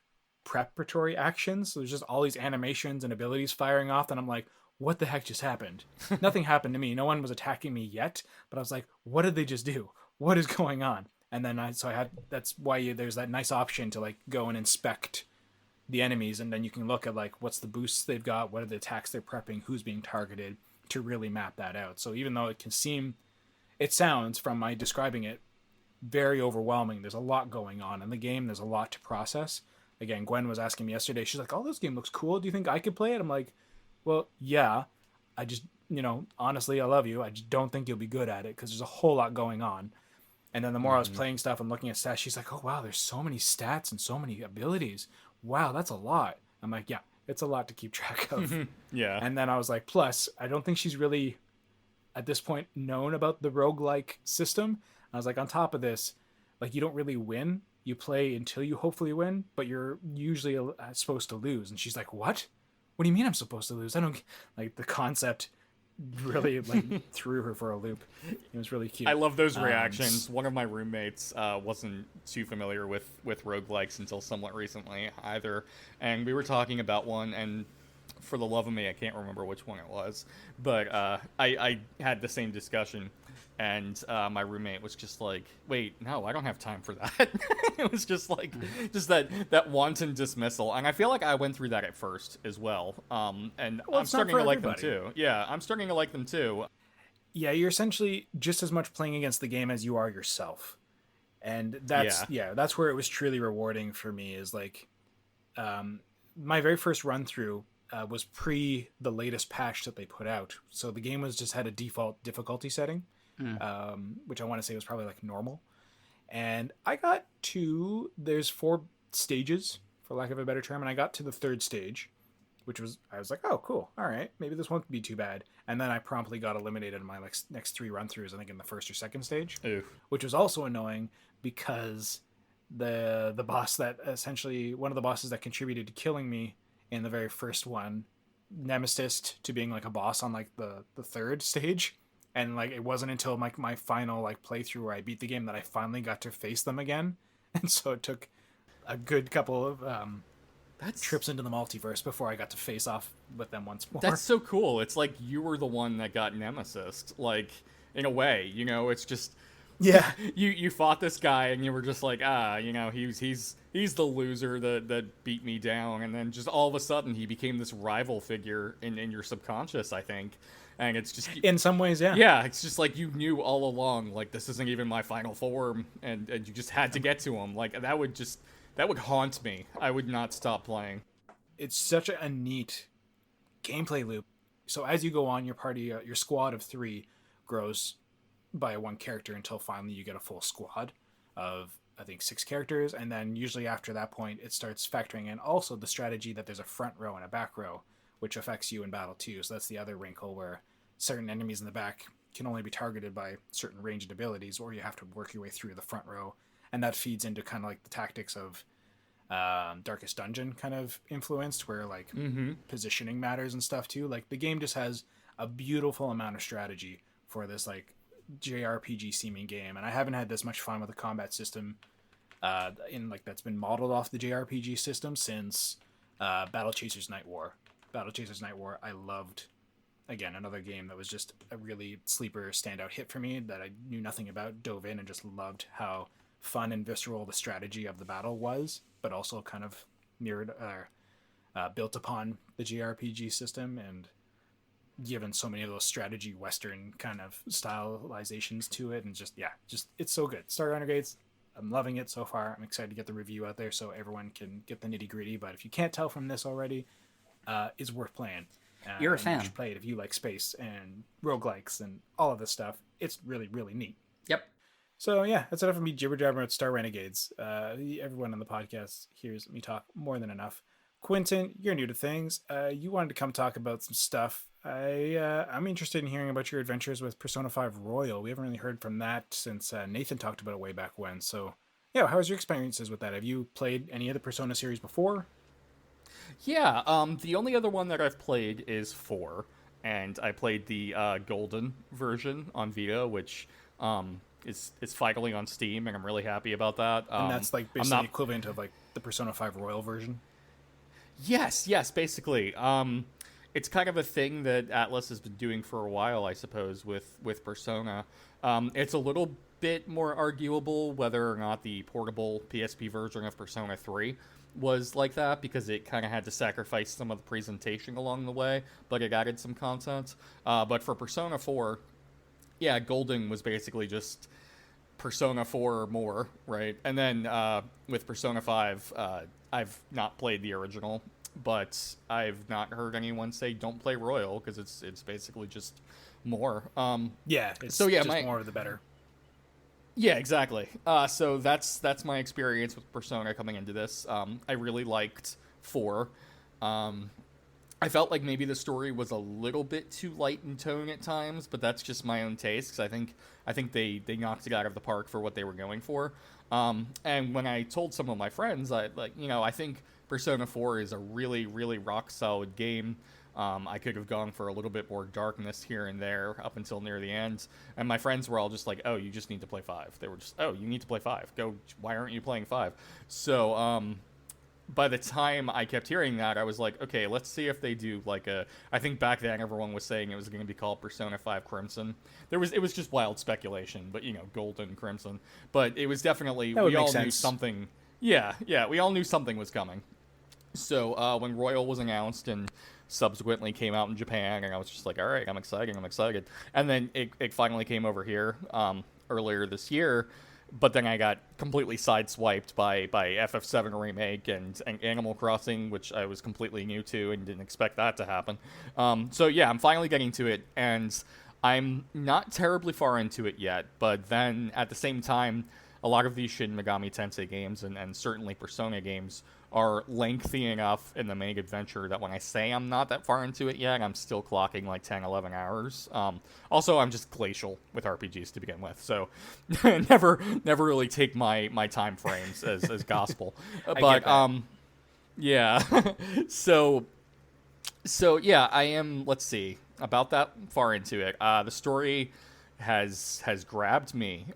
S1: preparatory actions. So there's just all these animations and abilities firing off, and I'm like, what the heck just happened? Nothing happened to me. No one was attacking me yet, but I was like, what did they just do? What is going on? And then that's why there's that nice option to like go and inspect the enemies, and then you can look at like what's the boosts they've got, what are the attacks they're prepping, who's being targeted, to really map that out. So even though it sounds from my describing it very overwhelming, there's a lot going on in the game, there's a lot to process. again, Gwen was asking me yesterday, she's like, oh, this game looks cool. Do you think I could play it? I'm like, well, yeah. I just, honestly, I love you. I just don't think you'll be good at it because there's a whole lot going on. And then the more I was playing stuff and looking at stats, she's like, oh, wow, there's so many stats and so many abilities. Wow, that's a lot. I'm like, yeah, it's a lot to keep track of.
S3: Yeah.
S1: And then I was like, plus, I don't think she's really, at this point, known about the roguelike system. I was like, on top of this, like, you don't really win. You play until you hopefully win, but you're usually supposed to lose. And she's like, what? What do you mean I'm supposed to lose? I don't, like, the concept really like threw her for a loop. It was really cute.
S3: I love those reactions. One of my roommates wasn't too familiar with roguelikes until somewhat recently either, and we were talking about one, and for the love of me I can't remember which one it was, but I had the same discussion, and my roommate was just like, wait, no, I don't have time for that. It was just like, just that wanton dismissal, and I feel like I went through that at first as well. And
S1: well,
S3: I'm starting to like them too. Yeah, I'm starting to like them too.
S1: Yeah, you're essentially just as much playing against the game as you are yourself. And that's where it was truly rewarding for me, is like, my very first run through was pre the latest patch that they put out. So the game was just had a default difficulty setting, which I want to say was probably like normal. And I got to, there's 4 stages, for lack of a better term, and I got to the 3rd stage, which was, I was like, oh, cool. All right, maybe this won't be too bad. And then I promptly got eliminated in my next 3 run-throughs, I think in the 1st or 2nd stage, which was also annoying because the boss that essentially, one of the bosses that contributed to killing me in the very first one, nemesised to being like a boss on like the 3rd stage. And like it wasn't until my final like playthrough where I beat the game that I finally got to face them again. And so it took a good couple of trips into the multiverse before I got to face off with them once more.
S3: That's so cool. It's like you were the one that got nemesis, like in a way. It's just you fought this guy and you were just like, he's the loser that beat me down, and then just all of a sudden he became this rival figure in your subconscious, I think. And it's just,
S1: in some ways,
S3: yeah, it's just like you knew all along, like, this isn't even my final form, and you just had to get to him. Like, that would haunt me. I would not stop playing.
S1: It's such a neat gameplay loop. So as you go on, your party, your squad of 3 grows by 1 character until finally you get a full squad of, I think, 6 characters. And then usually after that point, it starts factoring in also the strategy that there's a front row and a back row, which affects you in battle too. So that's the other wrinkle, where certain enemies in the back can only be targeted by certain ranged abilities, or you have to work your way through the front row. And that feeds into kind of like the tactics of Darkest Dungeon kind of influenced, where like positioning matters and stuff too. Like the game just has a beautiful amount of strategy for this like JRPG seeming game. And I haven't had this much fun with a combat system in like that's been modeled off the JRPG system since Battle Chasers Night War. Battle Chasers Night War, I loved. Again, another game that was just a really sleeper standout hit for me that I knew nothing about, dove in and just loved how fun and visceral the strategy of the battle was, but also kind of mirrored built upon the JRPG system, and given so many of those strategy Western kind of stylizations to it, and just it's so good. Star Renegades, I'm loving it so far. I'm excited to get the review out there so everyone can get the nitty gritty, but if you can't tell from this already, it's worth playing.
S2: You're a fan.
S1: You should play it if you like space and roguelikes and all of this stuff. It's really, really neat.
S2: Yep.
S1: So yeah, that's enough of me jibber-jabbering about Star Renegades. Everyone on the podcast hears me talk more than enough. Quinton, you're new to things. You wanted to come talk about some stuff. I'm interested in hearing about your adventures with Persona 5 Royal. We haven't really heard from that since Nathan talked about it way back when. So yeah, how was your experiences with that? Have you played any of the Persona series before?
S3: Yeah, the only other one that I've played is 4, and I played the golden version on Vita, which is finally on Steam, and I'm really happy about that.
S1: And that's like basically equivalent of like the Persona 5 Royal version?
S3: Yes, basically. It's kind of a thing that Atlas has been doing for a while, I suppose, with Persona. It's a little bit more arguable whether or not the portable PSP version of Persona 3 was like that, because it kind of had to sacrifice some of the presentation along the way, but it added some content. But for Persona 4, yeah, Golden was basically just Persona 4 more, right? And then with Persona 5, I've not played the original, but I've not heard anyone say don't play Royal because it's basically just more.
S1: It's just more of the better.
S3: Yeah, exactly. So that's my experience with Persona coming into this. I really liked 4. I felt like maybe the story was a little bit too light in tone at times, but that's just my own taste, because I think they knocked it out of the park for what they were going for. And when I told some of my friends, I think Persona 4 is a really, really rock solid game. I could have gone for a little bit more darkness here and there up until near the end. And my friends were all just like, oh, you just need to play 5. They were just, oh, you need to play 5. Why aren't you playing 5? So, by the time I kept hearing that, I was like, okay, let's see if they do I think back then everyone was saying it was going to be called Persona 5 Crimson. It was just wild speculation, but Golden Crimson. But it was definitely, we all knew something. Yeah, we all knew something was coming. So when Royal was announced and subsequently came out in Japan, and I was just like, all right, I'm excited. And then it finally came over here earlier this year. But then I got completely sideswiped by FF7 Remake and Animal Crossing, which I was completely new to and didn't expect that to happen. So yeah, I'm finally getting to it, and I'm not terribly far into it yet. But then at the same time, a lot of these Shin Megami Tensei games and certainly Persona games are lengthy enough in the main adventure that when I say I'm not that far into it yet, I'm still clocking like 10, 11 hours. Also, I'm just glacial with RPGs to begin with, so never really take my time frames as gospel. But yeah, so yeah, I am. Let's see, about that far into it. The story has grabbed me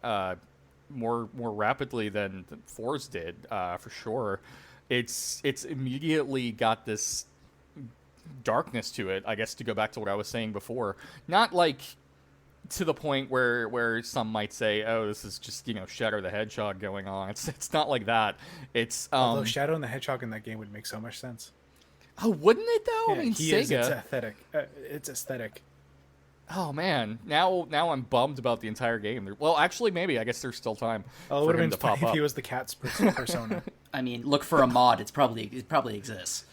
S3: more rapidly than 4's did, for sure. It's immediately got this darkness to it, I guess, to go back to what I was saying before. Not like to the point where some might say, oh, this is just, Shadow the Hedgehog going on. It's not like that. It's
S1: although Shadow and the Hedgehog in that game would make so much sense.
S3: Oh, wouldn't it though?
S1: Yeah,
S3: I mean, Sega.
S1: It's aesthetic.
S3: Oh man, now I'm bummed about the entire game. Well, actually, maybe I guess there's still time for him to pop up.
S1: If he was the cat's persona.
S2: I mean, look for a mod. It probably exists.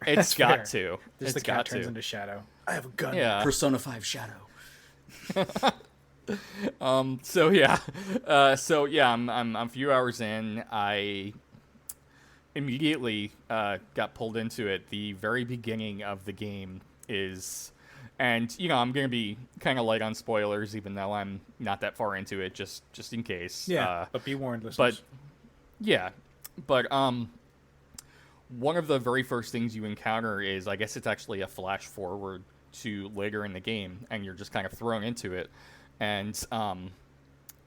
S3: It's got to.
S1: The cat turns into Shadow. I have a gun.
S3: Yeah.
S2: Persona 5 Shadow.
S3: So yeah, I'm a few hours in. I immediately got pulled into it. The very beginning of the game is. And, I'm going to be kind of light on spoilers, even though I'm not that far into it, just in case.
S1: Yeah, but be warned, listeners.
S3: But one of the very first things you encounter is, I guess it's actually a flash forward to later in the game, and you're just kind of thrown into it. And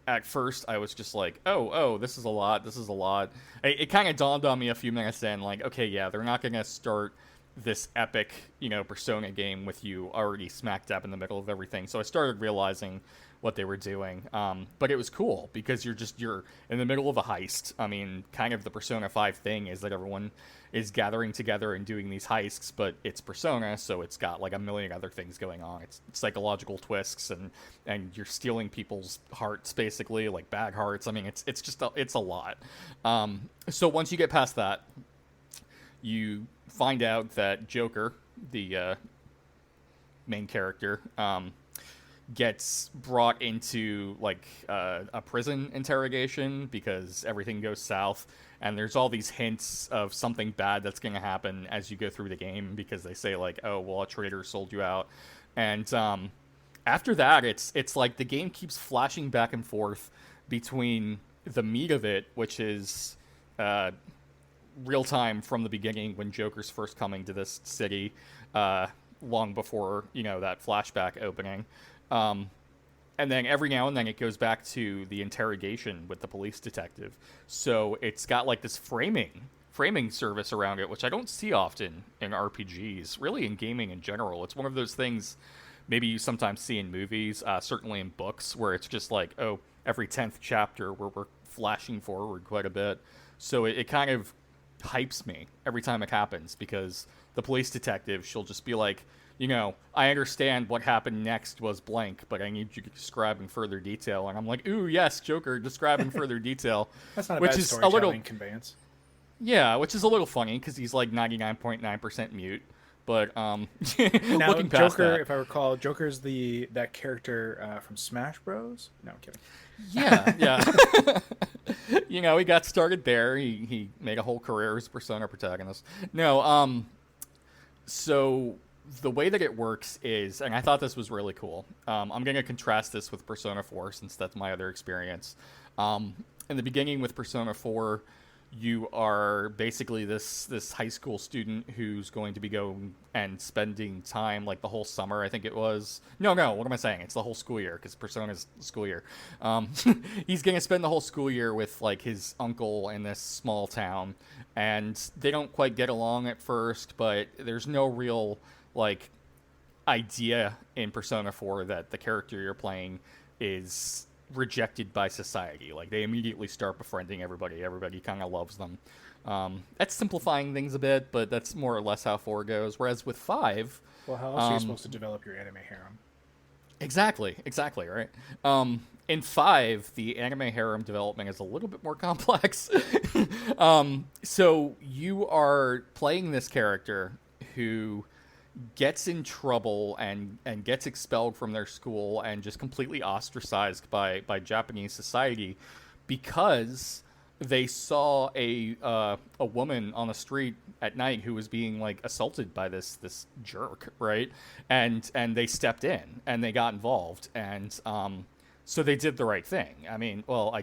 S3: at first, I was just like, oh, this is a lot. It kind of dawned on me a few minutes in, like, okay, yeah, they're not going to start this epic, Persona game with you already smack dab in the middle of everything. So I started realizing what they were doing. But it was cool because you're in the middle of a heist. I mean, kind of the Persona 5 thing is that everyone is gathering together and doing these heists, but it's Persona, so it's got like a million other things going on. It's psychological twists and you're stealing people's hearts, basically, like bag hearts. I mean, it's just it's a lot. So once you get past that, you find out that Joker, the main character, gets brought into like a prison interrogation because everything goes south, and there's all these hints of something bad that's going to happen as you go through the game, because they say like, oh, well, a traitor sold you out. And after that, it's like the game keeps flashing back and forth between the meat of it, which is real time from the beginning when Joker's first coming to this city, long before that flashback opening, and then every now and then it goes back to the interrogation with the police detective. So it's got like this framing service around it, which I don't see often in RPGs, really in gaming in general. It's one of those things maybe you sometimes see in movies, certainly in books, where it's just like, oh, every 10th chapter where we're flashing forward quite a bit. So it kind of hypes me every time it happens, because the police detective, she'll just be like, I understand what happened next was blank, but I need you to describe in further detail. And I'm like, ooh, yes, Joker, describe in further detail.
S1: That's not a bad storytelling conveyance.
S3: Yeah, which is a little funny because he's like 99.9% mute. But
S1: now,
S3: looking past
S1: Joker,
S3: that,
S1: if I recall, Joker's that character from Smash Bros. No, I'm kidding.
S3: Yeah. He got started there. He made a whole career as a Persona protagonist. No, so the way that it works is, and I thought this was really cool. I'm going to contrast this with Persona 4 since that's my other experience. In the beginning with Persona 4, you are basically this high school student who's going to be going and spending time, like the whole summer, I think it was. No, what am I saying? It's the whole school year, because Persona's school year. He's going to spend the whole school year with, like, his uncle in this small town, and they don't quite get along at first, but there's no real, like, idea in Persona 4 that the character you're playing is rejected by society. Like, they immediately start befriending everybody. Everybody kind of loves them. That's simplifying things a bit, but that's more or less how 4 goes. Whereas with 5...
S1: Well, how else are you supposed to develop your anime harem?
S3: Exactly, right? In 5, the anime harem development is a little bit more complex. So you are playing this character who gets in trouble and gets expelled from their school and just completely ostracized by Japanese society because they saw a woman on the street at night who was being, like, assaulted by this jerk, right? And they stepped in and they got involved, and so they did the right thing. I mean, well,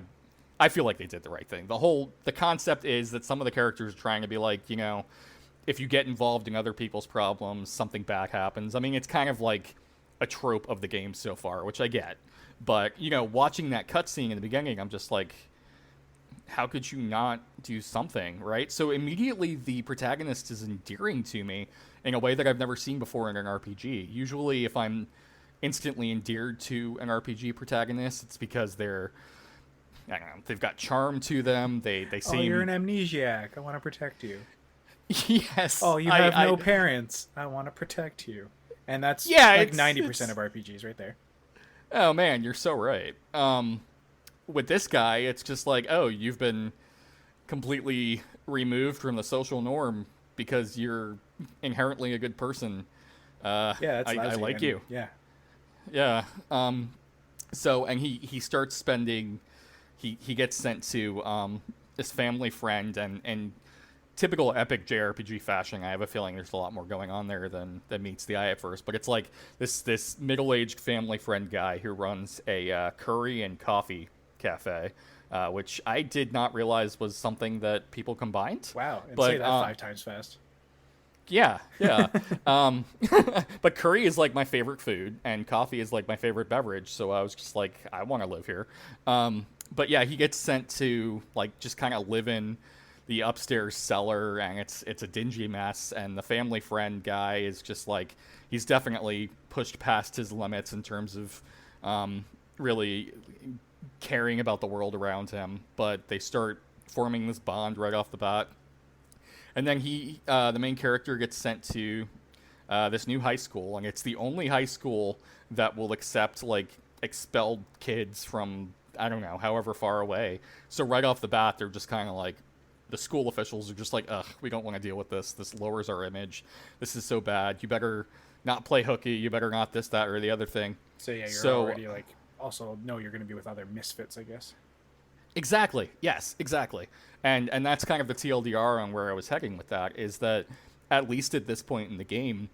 S3: I feel like they did the right thing. The concept is that some of the characters are trying to be like, if you get involved in other people's problems, something bad happens. I mean, it's kind of like a trope of the game so far, which I get. But, watching that cutscene in the beginning, I'm just like, how could you not do something, right? So immediately the protagonist is endearing to me in a way that I've never seen before in an RPG. Usually if I'm instantly endeared to an RPG protagonist, it's because they've got charm to them. They seem...
S1: Oh, you're an amnesiac. I want to protect you.
S3: Yes.
S1: Oh, you have no parents. I want to protect you. And that's like 90% of RPGs right there.
S3: Oh, man, you're so right. With this guy, it's just like, oh, you've been completely removed from the social norm because you're inherently a good person.
S1: That's
S3: I like you.
S1: Yeah.
S3: Yeah. So, and he starts spending... He gets sent to his family friend, and typical epic JRPG fashion, I have a feeling there's a lot more going on there than meets the eye at first. But it's like this middle-aged family friend guy who runs a curry and coffee cafe, which I did not realize was something that people combined.
S1: Wow, and say that 5 times fast.
S3: Yeah. But curry is like my favorite food, and coffee is like my favorite beverage, so I was just like, I want to live here. But yeah, he gets sent to, like, just kind of live in the upstairs cellar, and it's a dingy mess, and the family friend guy is just like, he's definitely pushed past his limits in terms of really caring about the world around him, but they start forming this bond right off the bat. And then the main character gets sent to this new high school, and it's the only high school that will accept, like, expelled kids from, I don't know, however far away. So right off the bat, they're just kind of like, the school officials are just like, ugh, we don't want to deal with this. This lowers our image. This is so bad. You better not play hooky. You better not this, that, or the other thing.
S1: So yeah, you're already like, also know you're going to be with other misfits, I guess.
S3: Exactly. Yes, exactly. And that's kind of the TLDR on where I was heading with that, is that at least at this point in the game,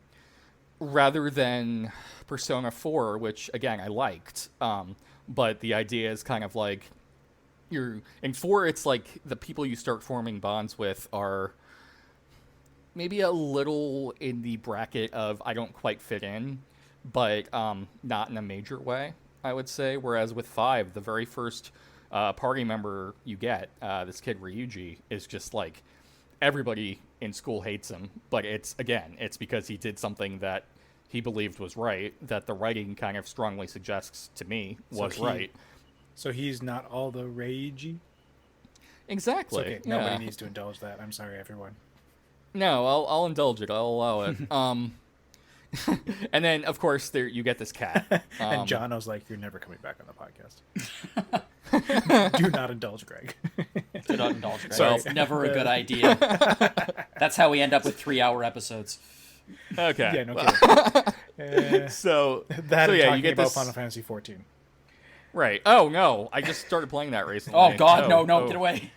S3: rather than Persona 4, which, again, I liked, but the idea is kind of like, in 4, it's like the people you start forming bonds with are maybe a little in the bracket of I don't quite fit in, but not in a major way, I would say. Whereas with 5, the very first party member you get, this kid Ryuji, is just like, everybody in school hates him, but it's because he did something that he believed was right, that the writing kind of strongly suggests to me was right.
S1: So he's not all the ragey?
S3: Exactly.
S1: It's okay. Nobody needs to indulge that. I'm sorry, everyone.
S3: No, I'll indulge it. I'll allow it. And then, of course, there you get this cat.
S1: And Jono's like, "You're never coming back on the podcast. Do not indulge, Greg.
S2: Do not indulge, Greg.
S1: Sorry.
S2: It's never a good idea. That's how we end up with 3-hour episodes.
S3: Okay.
S1: Yeah, no kidding.
S3: So
S1: yeah,
S3: you get
S1: about
S3: this...
S1: Final Fantasy 14.
S3: Right. Oh, no. I just started playing that recently.
S2: Oh, God, no, get away.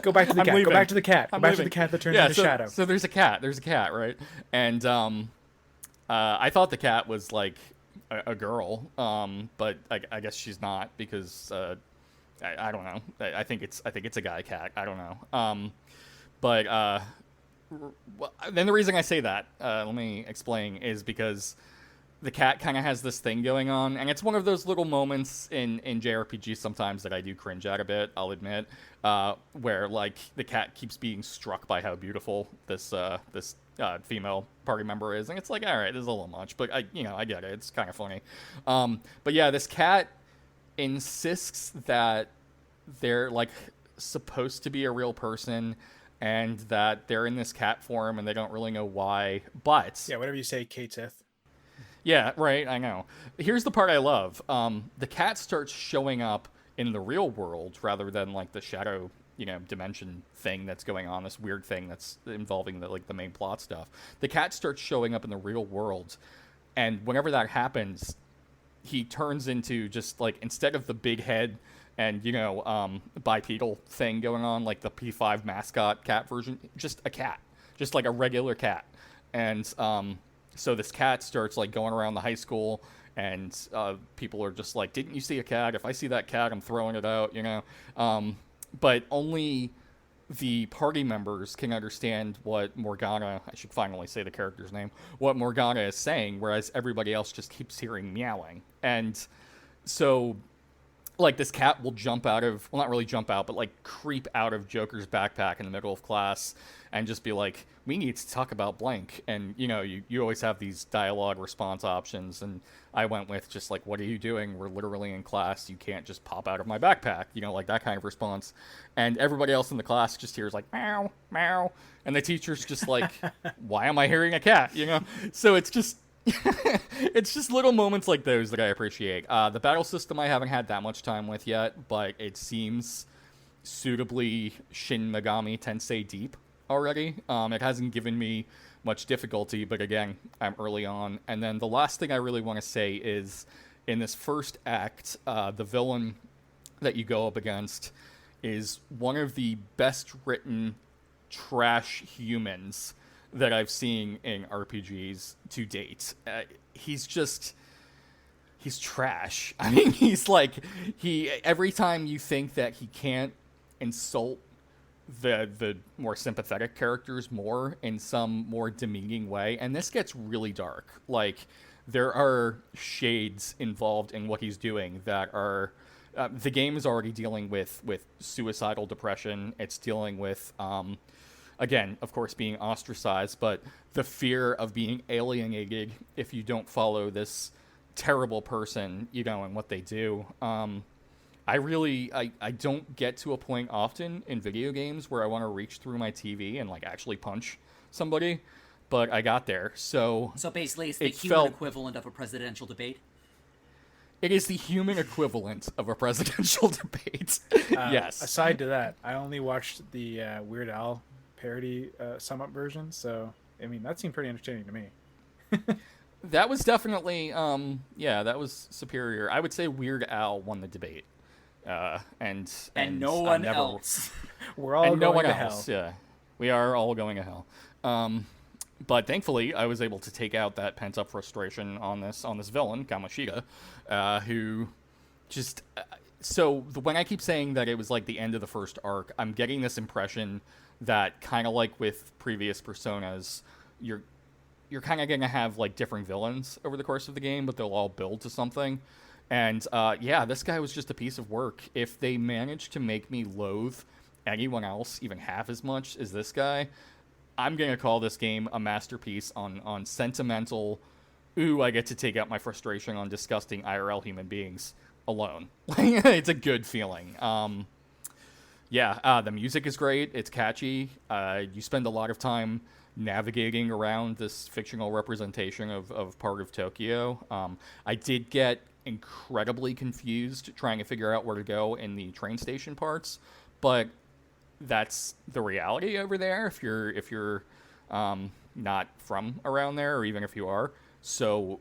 S1: Go back to the cat.
S3: Leaving.
S1: Go back to the cat. Go
S3: I'm
S1: back
S3: leaving.
S1: to the cat that turns into Shadow.
S3: So there's a cat. There's a cat, right? And I thought the cat was like a girl, but I guess she's not because I don't know. I think it's a guy cat. I don't know. But then the reason I say that, let me explain, is because the cat kind of has this thing going on, and it's one of those little moments in JRPGs sometimes that I do cringe at a bit, I'll admit, where like the cat keeps being struck by how beautiful this female party member is, and it's like, all right, this is a little much, but I get it, it's kind of funny. But yeah, this cat insists that they're like supposed to be a real person, and that they're in this cat form, and they don't really know why, but...
S1: Yeah, whatever you say, Kateth.
S3: Yeah, right, I know. Here's the part I love. The cat starts showing up in the real world rather than like the shadow, dimension thing that's going on, this weird thing that's involving the main plot stuff. The cat starts showing up in the real world, and whenever that happens, he turns into just like, instead of the big head and bipedal thing going on, like the P5 mascot cat version, just a cat, just like a regular cat. And so this cat starts like going around the high school, and people are just like, "Didn't you see a cat? If I see that cat, I'm throwing it out," But only the party members can understand what Morgana, I should finally say the character's name, what Morgana is saying, whereas everybody else just keeps hearing meowing. And so like this cat will jump out of, well, not really jump out, but like creep out of Joker's backpack in the middle of class and just be like, "We need to talk about blank." And you always have these dialogue response options, and I went with just like, "What are you doing? We're literally in class. You can't just pop out of my backpack," like that kind of response. And everybody else in the class just hears like meow meow, and the teacher's just like, "Why am I hearing a cat?" So it's just it's just little moments like those that I appreciate. The battle system I haven't had that much time with yet, but it seems suitably Shin Megami Tensei deep already. It hasn't given me much difficulty, but again, I'm early on. And then the last thing I really want to say is, in this first act, the villain that you go up against is one of the best written trash humans that I've seen in RPGs to date. He's trash. I mean, he's like, every time you think that he can't insult the more sympathetic characters more in some more demeaning way, and this gets really dark. Like, there are shades involved in what he's doing that are, the game is already dealing with suicidal depression. It's dealing with, again, of course, being ostracized, but the fear of being alienated if you don't follow this terrible person, and what they do. I don't get to a point often in video games where I want to reach through my TV and like actually punch somebody, but I got there. So
S2: basically, it's the human equivalent of a presidential debate.
S3: It is the human equivalent of a presidential debate. Yes.
S1: Aside to that, I only watched the Weird Al parody sum up version, so I mean that seemed pretty entertaining to me.
S3: That was definitely that was superior. I would say Weird Al won the debate. And
S2: no one else.
S1: We're all going to hell.
S3: Yeah, we are all going to hell. But thankfully, I was able to take out that pent up frustration on this villain, Kamoshida, who just. So when I keep saying that it was like the end of the first arc, I'm getting this impression that, kind of like with previous Personas, you're kind of going to have like different villains over the course of the game, but they'll all build to something. And this guy was just a piece of work. If they managed to make me loathe anyone else even half as much as this guy, I'm going to call this game a masterpiece on sentimental, ooh, I get to take out my frustration on disgusting IRL human beings alone. It's a good feeling. Yeah, the music is great. It's catchy. You spend a lot of time navigating around this fictional representation of part of Tokyo. I did get incredibly confused trying to figure out where to go in the train station parts, but that's the reality over there if you're not from around there, or even if you are. So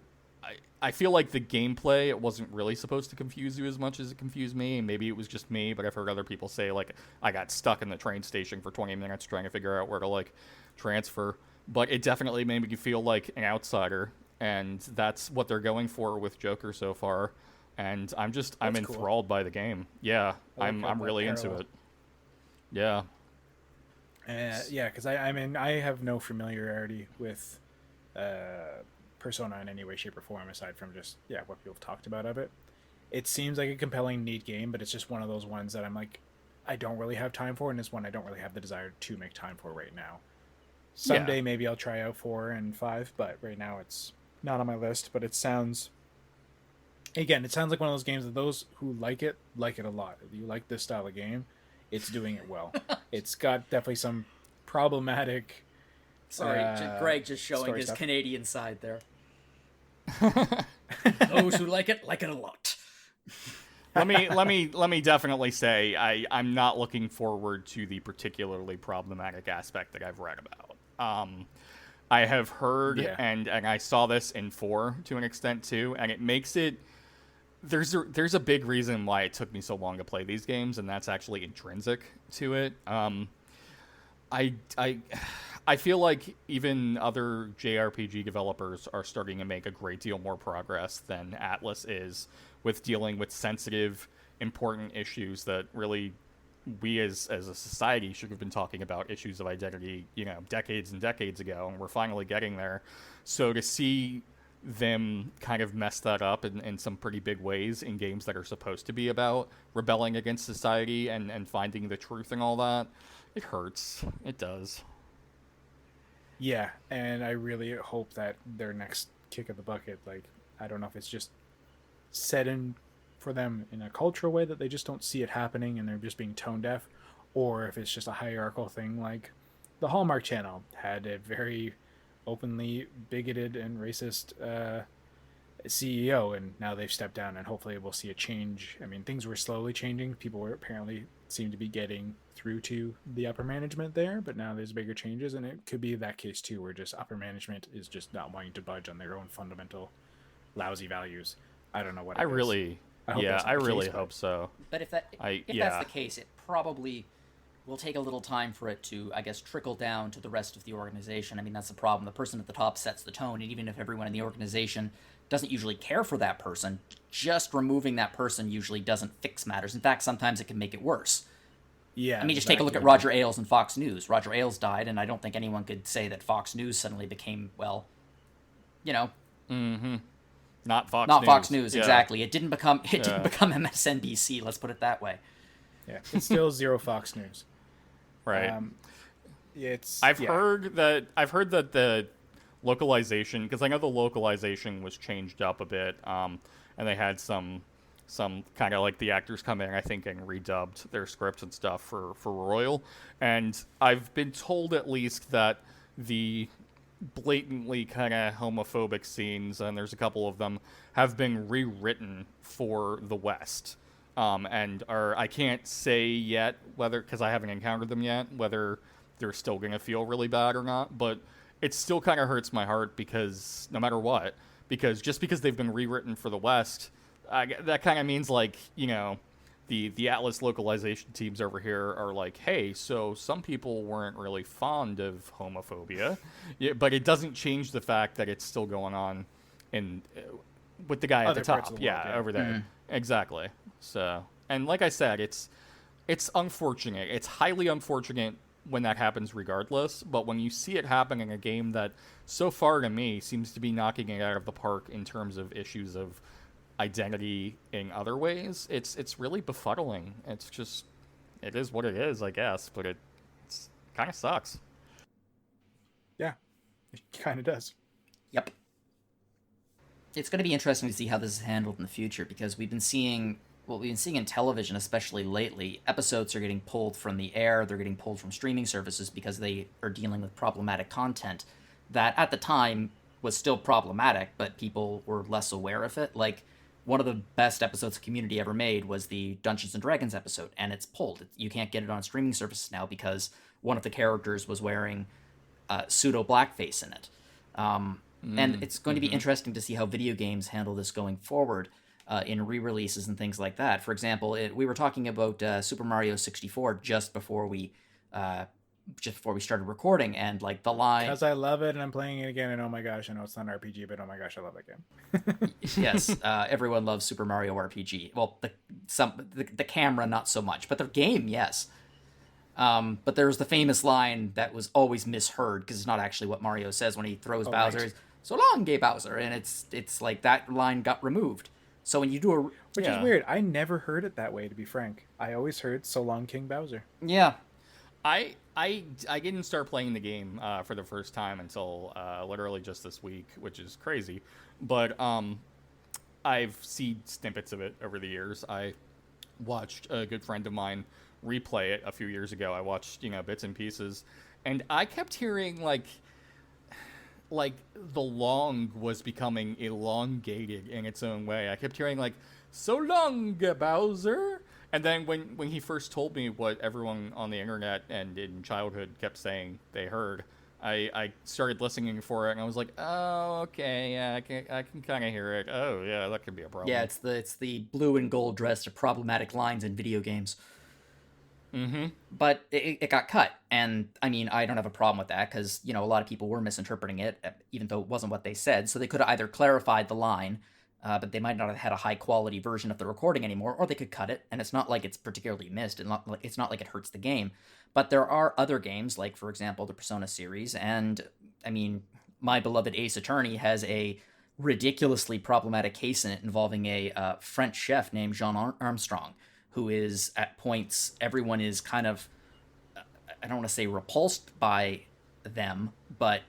S3: I feel like the gameplay, it wasn't really supposed to confuse you as much as it confused me. Maybe it was just me, but I've heard other people say, like, I got stuck in the train station for 20 minutes trying to figure out where to, like, transfer. But it definitely made me feel like an outsider, and that's what they're going for with Joker so far. And I'm enthralled by the game. Yeah, I'm really into it. Yeah.
S1: Yeah, because I have no familiarity with Persona in any way, shape, or form, aside from just what people have talked about of it. It seems like a compelling, neat game, but it's just one of those ones that I'm like, I don't really have time for, and it's one I don't really have the desire to make time for right now. Someday maybe I'll try out 4 and 5, but right now it's not on my list. But it sounds like one of those games that those who like it a lot. If you like this style of game, it's doing it well. It's got definitely some problematic.
S2: Sorry, Greg just showing his
S1: stuff.
S2: Canadian side there. Those who like it a lot.
S3: let me definitely say I'm not looking forward to the particularly problematic aspect that I've read about. I have heard and I saw this in 4 to an extent too, and it makes it. There's a big reason why it took me so long to play these games, and that's actually intrinsic to it. I feel like even other JRPG developers are starting to make a great deal more progress than Atlas is with dealing with sensitive, important issues that really we as a society should have been talking about, issues of identity, decades and decades ago, and we're finally getting there. So to see them kind of mess that up in some pretty big ways in games that are supposed to be about rebelling against society and finding the truth and all that, it hurts. It does.
S1: Yeah, and I really hope that their next kick of the bucket, like, I don't know if it's just set in for them in a cultural way that they just don't see it happening and they're just being tone deaf, or if it's just a hierarchical thing like the Hallmark Channel had a very openly bigoted and racist CEO, and now they've stepped down, and hopefully we'll see a change. I mean, things were slowly changing. People were apparently seem to be getting through to the upper management there, but now there's bigger changes, and it could be that case too, where just upper management is just not wanting to budge on their own fundamental lousy values. I don't know what it is.
S3: I really hope so.
S2: But if that's the case, it probably will take a little time for it to, I guess, trickle down to the rest of the organization. I mean, that's the problem. The person at the top sets the tone, and even if everyone in the organization doesn't usually care for that person, just removing that person usually doesn't fix matters. In fact, sometimes it can make it worse.
S1: Yeah.
S2: I mean, just take a look at Roger Ailes and Fox News. Roger Ailes died, and I don't think anyone could say that Fox News suddenly became,
S3: Mm-hmm. Not Fox
S2: News, exactly. It didn't become MSNBC, let's put it that way.
S1: Yeah, it's still zero Fox News.
S3: Right. I've heard that the localization, because I know the localization was changed up a bit, and they had some kind of like the actors come in, I think, and redubbed their scripts and stuff for Royal. And I've been told at least that the blatantly kind of homophobic scenes, and there's a couple of them, have been rewritten for the West. And I can't say yet whether, because I haven't encountered them yet, whether they're still going to feel really bad or not, but it still kind of hurts my heart, because no matter what, because just because they've been rewritten for the West, that kind of means, like, the Atlas localization teams over here are like, hey, so some people weren't really fond of homophobia, but it doesn't change the fact that it's still going on with the guy at the top, over there. Mm-hmm. Exactly. So, and like I said, it's unfortunate. It's highly unfortunate when that happens regardless, but when you see it happen in a game that so far to me seems to be knocking it out of the park in terms of issues of identity in other ways, it's really befuddling. It is what it is, I guess, but it kind of sucks.
S1: Yeah, it kind of does.
S2: Yep. It's going to be interesting to see how this is handled in the future, because we've been seeing what we've been seeing in television, especially lately, episodes are getting pulled from the air, they're getting pulled from streaming services because they are dealing with problematic content that at the time was still problematic, but people were less aware of it. Like, one of the best episodes of Community ever made was the Dungeons and Dragons episode, and it's pulled. You can't get it on streaming services now because one of the characters was wearing pseudo blackface in it. And it's going to be interesting to see how video games handle this going forward in re-releases and things like that. For example, we were talking about Super Mario 64 just before we started recording, and like the line,
S1: because I love it and I'm playing it again, and oh my gosh, I know it's not an RPG, but oh my gosh, I love that game.
S2: Yes, everyone loves Super Mario RPG. Well, the camera not so much, but the game, yes. But there's the famous line that was always misheard because it's not actually what Mario says when he throws Bowser.
S1: Right.
S2: So long, gay Bowser, and it's like that line got removed. So when you do
S1: which is weird. I never heard it that way, to be frank. I always heard "So long, King Bowser."
S2: Yeah.
S3: I didn't start playing the game for the first time until literally just this week, which is crazy. But I've seen snippets of it over the years. I watched a good friend of mine replay it a few years ago. I watched, bits and pieces, and I kept hearing like the long was becoming elongated in its own way. I kept hearing like, "So long, Bowser." And then when he first told me what everyone on the internet and in childhood kept saying they heard, I started listening for it, and I was like, oh, okay, yeah, I can kind of hear it. Oh, yeah, that could be a problem.
S2: Yeah, it's the blue and gold dressed to problematic lines in video games.
S3: Mm-hmm.
S2: But it got cut, and I mean, I don't have a problem with that, because, a lot of people were misinterpreting it, even though it wasn't what they said, so they could have either clarified the line, but they might not have had a high-quality version of the recording anymore, or they could cut it, and it's not like it's particularly missed, and it's not like it hurts the game. But there are other games, like, for example, the Persona series, and, I mean, my beloved Ace Attorney has a ridiculously problematic case in it involving a French chef named Jean Armstrong, who is, at points, everyone is kind of, I don't want to say repulsed by them, but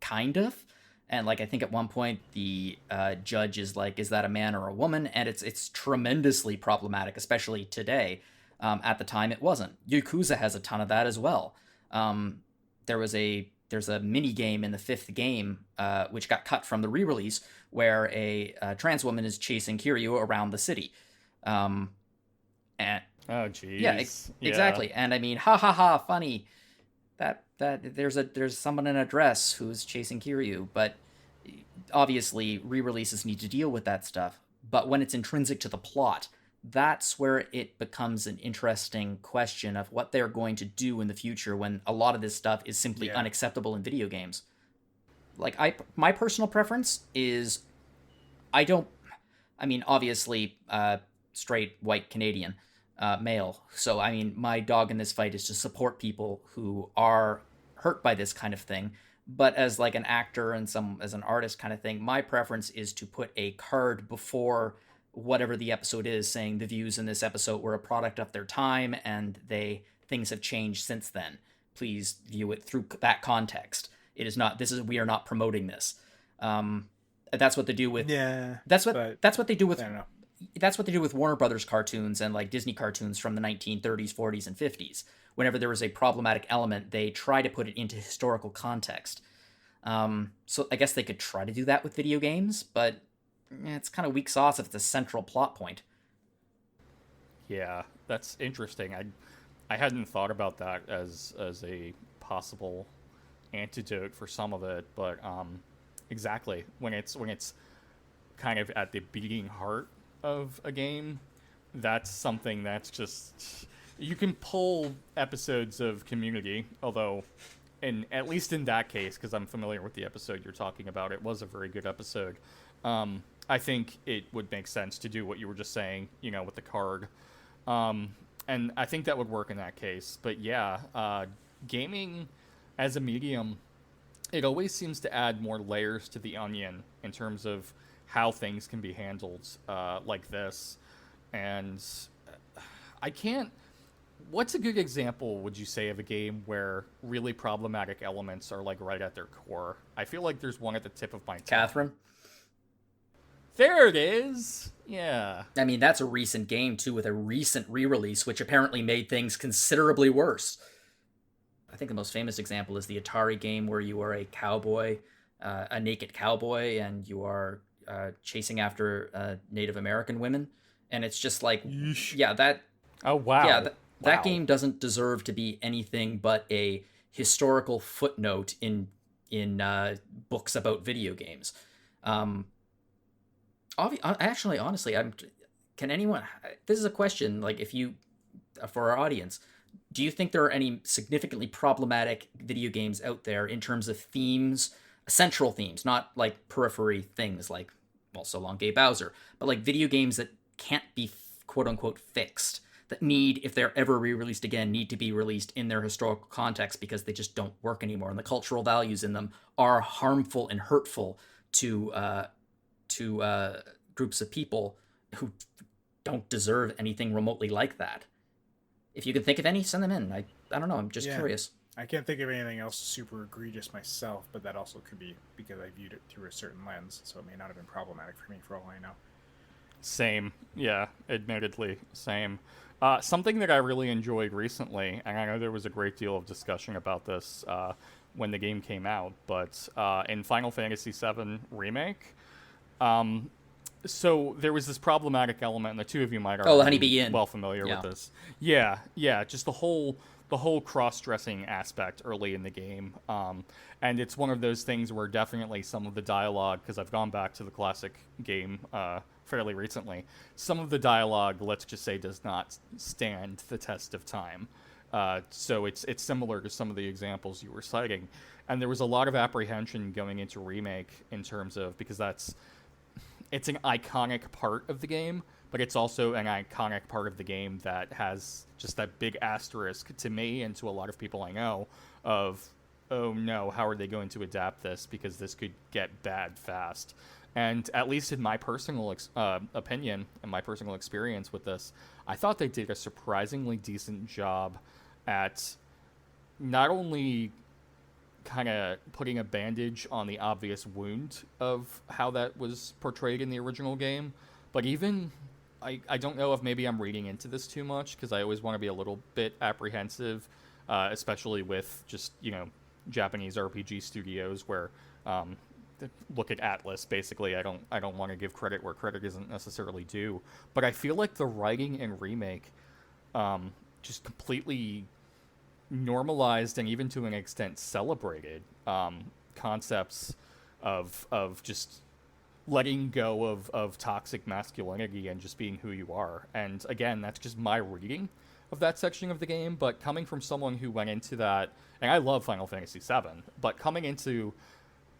S2: kind of. And, like, I think at one point the judge is like, is that a man or a woman? And it's tremendously problematic, especially today. At the time, it wasn't. Yakuza has a ton of that as well. There's a mini game in the 5th game, which got cut from the re-release, where a trans woman is chasing Kiryu around the city. And
S3: oh, geez.
S2: Yeah, exactly. And I mean, ha, funny that there's someone in a dress who's chasing Kiryu, but obviously re-releases need to deal with that stuff. But when it's intrinsic to the plot, that's where it becomes an interesting question of what they're going to do in the future when a lot of this stuff is simply unacceptable in video games. Like, my personal preference is, obviously, straight white Canadian male. So, I mean, my dog in this fight is to support people who are hurt by this kind of thing. But as like an actor and as an artist kind of thing, my preference is to put a card before whatever the episode is, saying the views in this episode were a product of their time and things have changed since then. Please view it through that context. It is not, we are not promoting this. That's what they do with, that's what they do with Warner Brothers cartoons and like Disney cartoons from the 1930s, 40s, and 50s. Whenever there was a problematic element, they try to put it into historical context. So I guess they could try to do that with video games, but it's kind of weak sauce if it's a central plot point.
S3: Yeah, that's interesting. I hadn't thought about that as a possible antidote for some of it, but exactly when it's kind of at the beating heart of a game, that's something that's just, you can pull episodes of Community, although at least in that case, because I'm familiar with the episode you're talking about, it was a very good episode. I think it would make sense to do what you were just saying, with the card. And I think that would work in that case. But yeah, gaming as a medium, it always seems to add more layers to the onion in terms of how things can be handled like this. And what's a good example, would you say, of a game where really problematic elements are like right at their core? I feel like there's one at the tip of my tongue.
S2: Catherine?
S3: There it is. Yeah.
S2: I mean, that's a recent game, too, with a recent re-release, which apparently made things considerably worse. I think the most famous example is the Atari game where you are a cowboy, a naked cowboy, and you are chasing after Native American women. And it's just like, yeah, that...
S3: Oh, wow.
S2: Yeah, that game doesn't deserve to be anything but a historical footnote in books about video games. Actually, honestly, can anyone... This is a question, like, for our audience, do you think there are any significantly problematic video games out there in terms of themes, central themes, not like periphery things like, well, So Long Gay Bowser, but like video games that can't be quote-unquote fixed, that need, if they're ever re-released again, need to be released in their historical context because they just don't work anymore, and the cultural values in them are harmful and hurtful to groups of people who don't deserve anything remotely like that? If you can think of any, send them in. I don't know. I'm just curious.
S1: I can't think of anything else super egregious myself, but that also could be because I viewed it through a certain lens, so it may not have been problematic for me for all I know.
S3: Same. Yeah, admittedly, same. Something that I really enjoyed recently, and I know there was a great deal of discussion about this when the game came out, but in Final Fantasy VII Remake, so there was this problematic element, and the two of you might already be well familiar with this. Yeah, just the whole cross-dressing aspect early in the game. And it's one of those things where definitely some of the dialogue, because I've gone back to the classic game fairly recently, some of the dialogue, let's just say, does not stand the test of time. So it's similar to some of the examples you were citing. And there was a lot of apprehension going into Remake in terms of, because it's an iconic part of the game, but it's also an iconic part of the game that has just that big asterisk to me and to a lot of people I know of, oh no, how are they going to adapt this? Because this could get bad fast. And at least in my personal opinion and my personal experience with this, I thought they did a surprisingly decent job at not only kind of putting a bandage on the obvious wound of how that was portrayed in the original game, but even, I don't know if maybe I'm reading into this too much, because I always want to be a little bit apprehensive, especially with just, Japanese RPG studios where, look at Atlas, basically. I don't want to give credit where credit isn't necessarily due, but I feel like the writing in Remake just completely normalized and even to an extent celebrated concepts of just letting go of toxic masculinity and just being who you are. And again, that's just my reading of that section of the game, but coming from someone who went into that, and I love Final Fantasy VII, but coming into,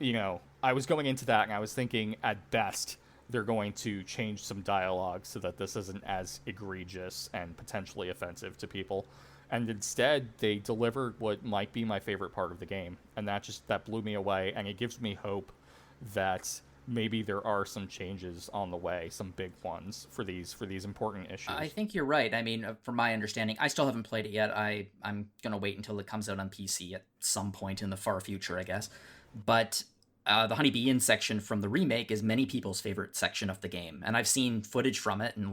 S3: I was going into that and I was thinking at best they're going to change some dialogue so that this isn't as egregious and potentially offensive to people. And instead, they delivered what might be my favorite part of the game. And that blew me away. And it gives me hope that maybe there are some changes on the way, some big ones for these important issues.
S2: I think you're right. I mean, from my understanding, I still haven't played it yet. I'm going to wait until it comes out on PC at some point in the far future, I guess. But the Honeybee Inn section from the remake is many people's favorite section of the game. And I've seen footage from it and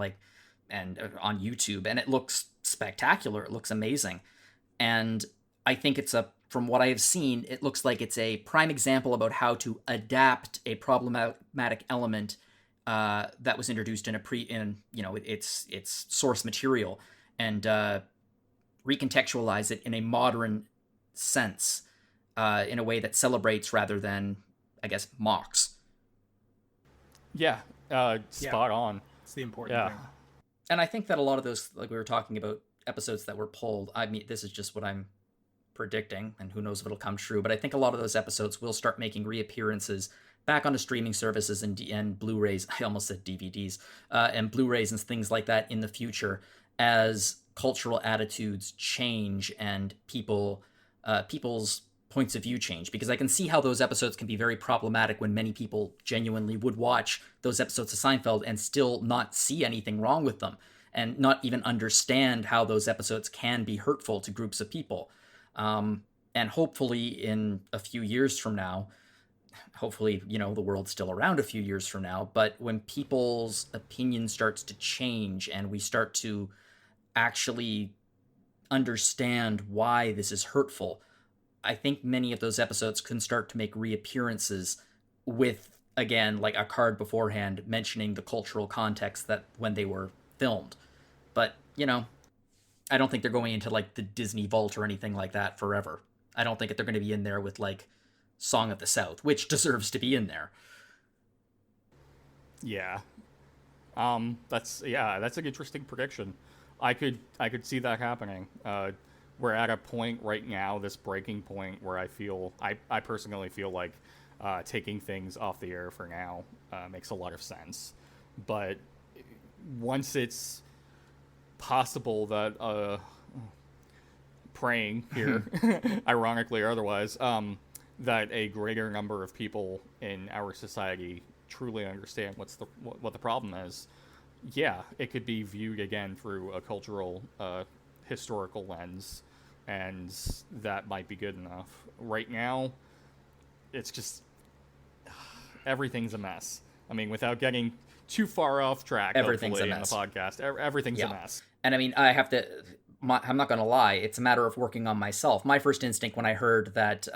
S2: on YouTube, and it looks spectacular. It looks amazing. And I think from what I have seen, it looks like it's a prime example about how to adapt a problematic element that was introduced in its source material and recontextualize it in a modern sense, in a way that celebrates rather than, I guess, mocks.
S3: Yeah, spot on.
S1: It's the important thing.
S2: And I think that a lot of those, like we were talking about, episodes that were pulled, I mean, this is just what I'm predicting, and who knows if it'll come true, but I think a lot of those episodes will start making reappearances back onto streaming services and Blu-rays, I almost said DVDs, and Blu-rays and things like that in the future as cultural attitudes change and people's points of view change, because I can see how those episodes can be very problematic when many people genuinely would watch those episodes of Seinfeld and still not see anything wrong with them and not even understand how those episodes can be hurtful to groups of people. And hopefully in a few years from now, hopefully, the world's still around a few years from now, but when people's opinion starts to change and we start to actually understand why this is hurtful, I think many of those episodes can start to make reappearances with, again, like a card beforehand mentioning the cultural context that when they were filmed. But, I don't think they're going into like the Disney vault or anything like that forever. I don't think they're going to be in there with like Song of the South, which deserves to be in there.
S3: Yeah. That's an interesting prediction. I could see that happening. We're at a point right now, this breaking point, where I personally feel like taking things off the air for now makes a lot of sense. But once it's possible that praying here, ironically or otherwise, that a greater number of people in our society truly understand what the problem is, yeah, it could be viewed again through a cultural, historical lens, and that might be good enough. Right now, it's just everything's a mess. I mean, without getting too far off track,
S2: everything's a
S3: mess in the podcast. Everything's a mess.
S2: And I mean, I'm not going to lie, it's a matter of working on myself. My first instinct when I heard that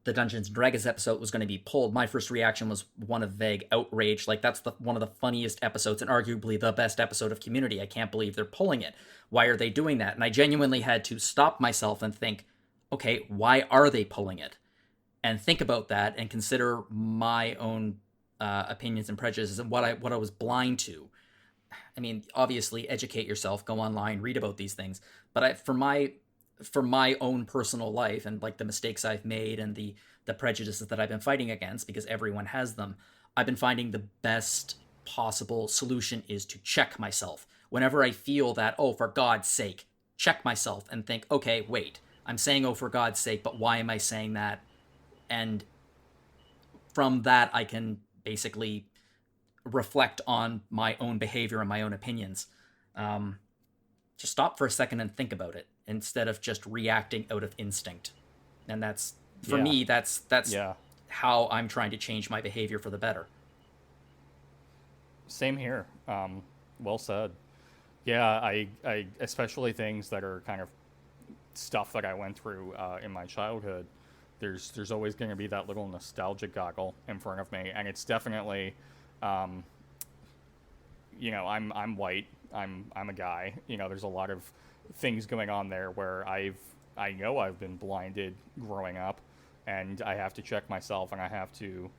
S2: the Dungeons & Dragons episode was going to be pulled, my first reaction was one of vague outrage. Like, that's one of the funniest episodes and arguably the best episode of Community. I can't believe they're pulling it. Why are they doing that? And I genuinely had to stop myself and think, okay, why are they pulling it? And think about that and consider my own opinions and prejudices and what I was blind to. I mean, obviously, educate yourself, go online, read about these things. But for my own personal life and like the mistakes I've made and the prejudices that I've been fighting against, because everyone has them, I've been finding the best possible solution is to check myself. Whenever I feel that, oh, for God's sake, check myself and think, okay, wait, I'm saying, oh, for God's sake, but why am I saying that? And from that, I can basically reflect on my own behavior and my own opinions. Just stop for a second and think about it instead of just reacting out of instinct. And that's, for me, that's how I'm trying to change my behavior for the better.
S3: Same here. Well said. Yeah, I especially things that are kind of stuff that I went through in my childhood. There's always going to be that little nostalgia goggle in front of me, and it's definitely, I'm white. I'm a guy. There's a lot of things going on there where I know I've been blinded growing up, and I have to check myself, and I have to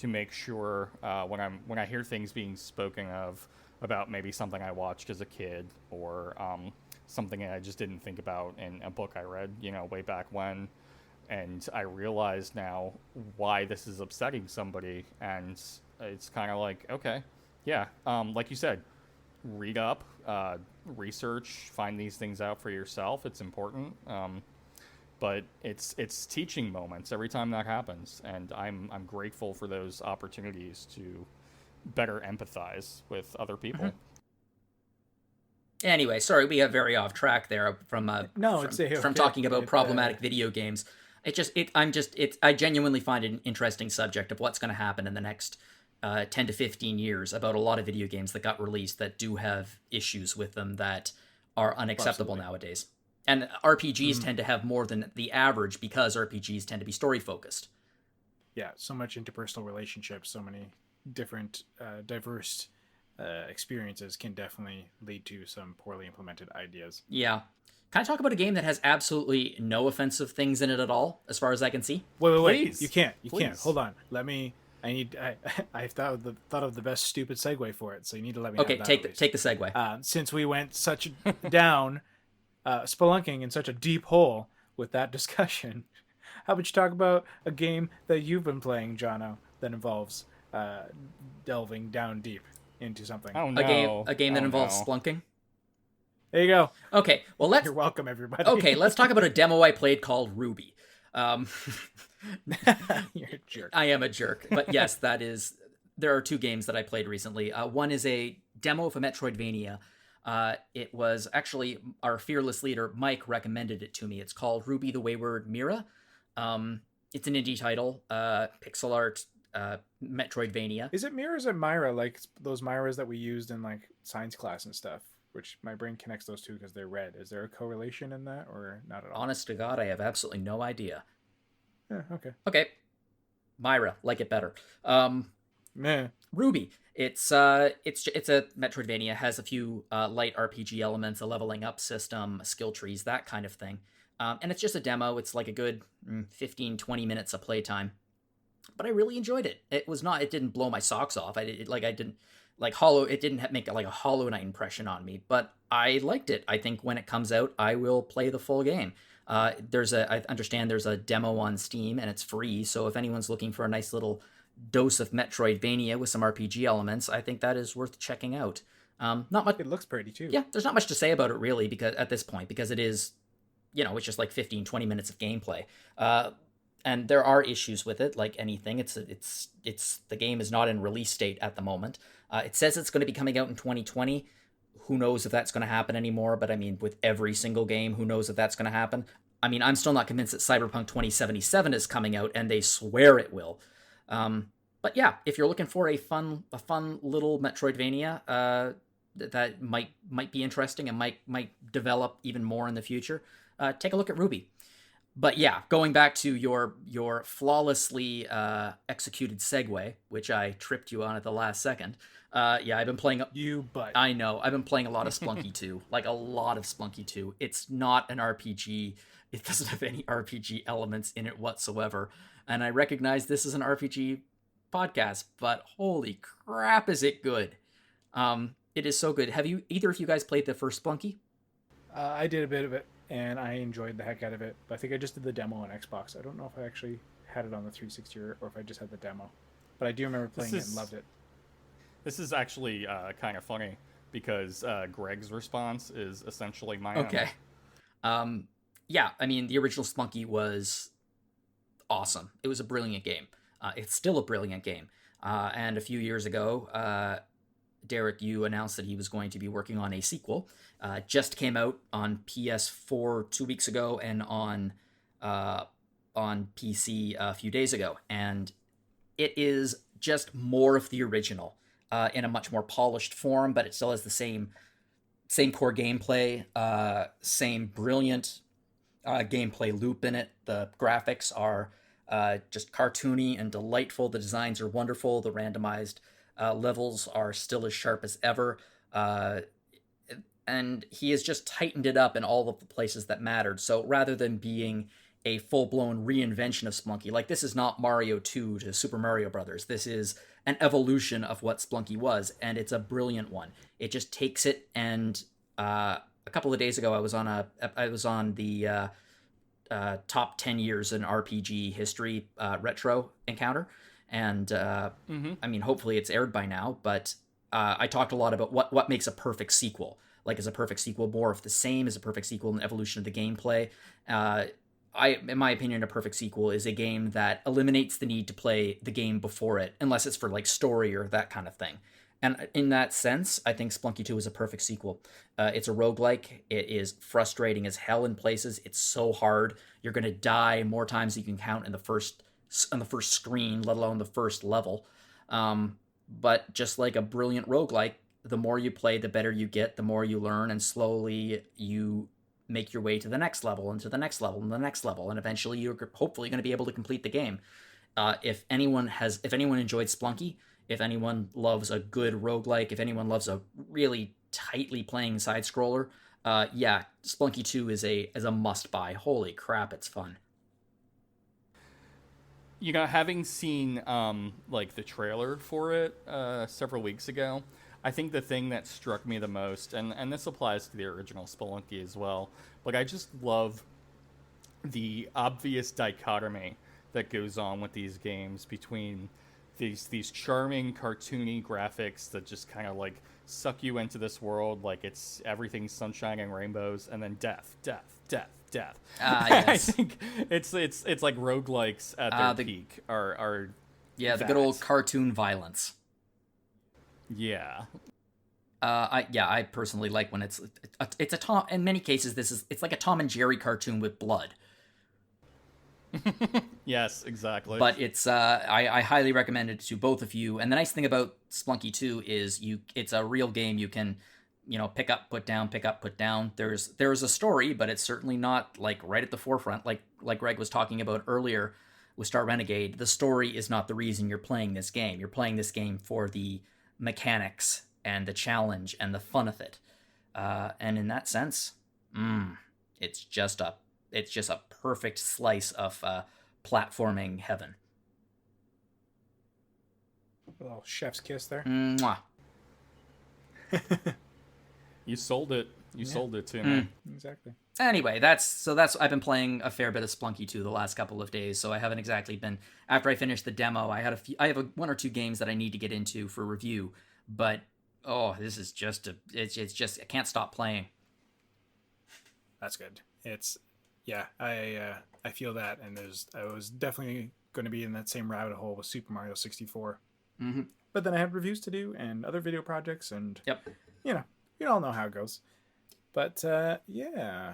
S3: make sure when I hear things being spoken of about maybe something I watched as a kid or something that I just didn't think about in a book I read, way back when. And I realize now why this is upsetting somebody, and it's kind of like, okay, yeah, like you said, read up, research, find these things out for yourself. It's important, but it's teaching moments every time that happens, and I'm grateful for those opportunities to better empathize with other people.
S2: Mm-hmm. Anyway, sorry, we got very off track there from talking about problematic video games. I genuinely find it an interesting subject of what's going to happen in the next 10 to 15 years about a lot of video games that got released that do have issues with them that are unacceptable nowadays. And RPGs tend to have more than the average because RPGs tend to be story focused.
S1: Yeah, so much interpersonal relationships, so many different diverse experiences can definitely lead to some poorly implemented ideas.
S2: Yeah. Can I talk about a game that has absolutely no offensive things in it at all, as far as I can see?
S1: Wait. Please. You can't. Hold on. I thought of the best stupid segue for it, so you need to let me know.
S2: Okay, take the segue.
S1: Since we went such down, spelunking in such a deep hole with that discussion, how about you talk about a game that you've been playing, Jono, that involves delving down deep into something?
S3: Oh, no.
S2: A game that involves splunking?
S1: There you go.
S2: Okay, well
S1: You're welcome, everybody.
S2: Okay, let's talk about a demo I played called Ruby.
S1: You're a jerk.
S2: I am a jerk, but yes, there are two games that I played recently. One is a demo of a Metroidvania. It was actually our fearless leader, Mike, recommended it to me. It's called Ruby the Wayward Mira. It's an indie title, pixel art, Metroidvania.
S1: Is it Mirror or is it Myra? Like those Myras that we used in like science class and stuff, which my brain connects those two because they're red. Is there a correlation in that or not at all?
S2: Honest to God, I have absolutely no idea.
S1: Yeah, okay.
S2: Okay. Myra, like it better.
S1: Meh.
S2: Ruby. It's a Metroidvania, has a few light RPG elements, a leveling up system, skill trees, that kind of thing. And it's just a demo. It's like a good 15, 20 minutes of playtime. But I really enjoyed it. It didn't blow my socks off. It didn't make like a Hollow Knight impression on me, but I liked it. I think when it comes out, I will play the full game. I understand there's a demo on Steam and it's free. So if anyone's looking for a nice little dose of Metroidvania with some RPG elements, I think that is worth checking out. Not much.
S1: It looks pretty too.
S2: Yeah, there's not much to say about it really, because at this point, because it is, it's just like 15, 20 minutes of gameplay. And there are issues with it, like anything. It's the game is not in release state at the moment. It says it's going to be coming out in 2020. Who knows if that's going to happen anymore? But I mean, with every single game, who knows if that's going to happen? I mean, I'm still not convinced that Cyberpunk 2077 is coming out, and they swear it will. But yeah, if you're looking for a fun little Metroidvania that might be interesting and might develop even more in the future, take a look at Ruby. But yeah, going back to your flawlessly executed segue, which I tripped you on at the last second. I've been playing... I know. I've been playing a lot of Splunky 2. Like, a lot of Splunky 2. It's not an RPG. It doesn't have any RPG elements in it whatsoever. And I recognize this is an RPG podcast, but holy crap, is it good. It is so good. Have either of you guys played the first Splunky?
S1: I did a bit of it, and I enjoyed the heck out of it. But I think I just did the demo on Xbox. I don't know if I actually had it on the 360 or if I just had the demo. But I do remember playing it and loved it.
S3: This is actually kind of funny because Greg's response is essentially my own.
S2: Okay. Yeah, I mean, the original Splunky was awesome. It was a brilliant game. It's still a brilliant game. And a few years ago, Derek, you announced that he was going to be working on a sequel. Just came out on PS4 2 weeks ago and on PC a few days ago. And it is just more of the original in a much more polished form, but it still has the same core gameplay, same brilliant gameplay loop in it. The graphics are just cartoony and delightful. The designs are wonderful. The randomized levels are still as sharp as ever. And he has just tightened it up in all of the places that mattered. So rather than being a full-blown reinvention of Splunky, like this is not Mario 2 to Super Mario Brothers. This is an evolution of what Splunky was, and it's a brilliant one. It just takes it, and a couple of days ago I was on the top 10 years in RPG history retro encounter, and I mean, hopefully it's aired by now, but I talked a lot about what makes a perfect sequel. Like, is a perfect sequel more of the same? Is a perfect sequel an evolution of the gameplay? In my opinion, a perfect sequel is a game that eliminates the need to play the game before it, unless it's for like story or that kind of thing. And in that sense, I think Splunky 2 is a perfect sequel. It's a roguelike. It is frustrating as hell in places. It's so hard. You're going to die more times than you can count on the first screen, let alone the first level. But just like a brilliant roguelike, the more you play, the better you get, the more you learn, and slowly you make your way to the next level, and to the next level, and the next level, and eventually you're hopefully going to be able to complete the game. If anyone enjoyed Splunky, if anyone loves a good roguelike, if anyone loves a really tightly playing side-scroller, Splunky 2 is a must-buy. Holy crap, it's fun.
S3: You know, having seen like the trailer for it several weeks ago, I think the thing that struck me the most, and this applies to the original Spelunky as well, but I just love the obvious dichotomy that goes on with these games between these charming, cartoony graphics that just kind of like suck you into this world like it's everything's sunshine and rainbows, and then death.
S2: Yes.
S3: I think it's like roguelikes at their peak are
S2: the good old cartoon violence.
S3: Yeah.
S2: I personally like when it's a Tom. In many cases, it's like a Tom and Jerry cartoon with blood.
S3: Yes, exactly.
S2: But it's I highly recommend it to both of you. And the nice thing about Splunky 2 is it's a real game you can, pick up, put down, pick up, put down. There's a story, but it's certainly not like right at the forefront like Greg was talking about earlier with Star Renegade. The story is not the reason you're playing this game. You're playing this game for the mechanics and the challenge and the fun of it. And in that sense, it's just a perfect slice of platforming heaven.
S1: A little chef's kiss there.
S2: Mwah.
S3: You sold it. You sold it to me.
S1: Exactly.
S2: Anyway, that's I've been playing a fair bit of Splunky 2 the last couple of days, so I haven't exactly been. After I finished the demo, I have one or two games that I need to get into for review, but this is just I can't stop playing.
S1: That's good. I feel that, and I was definitely going to be in that same rabbit hole with Super Mario 64.
S2: Mm-hmm.
S1: But then I had reviews to do and other video projects, and
S2: yep,
S1: you all know how it goes. But yeah,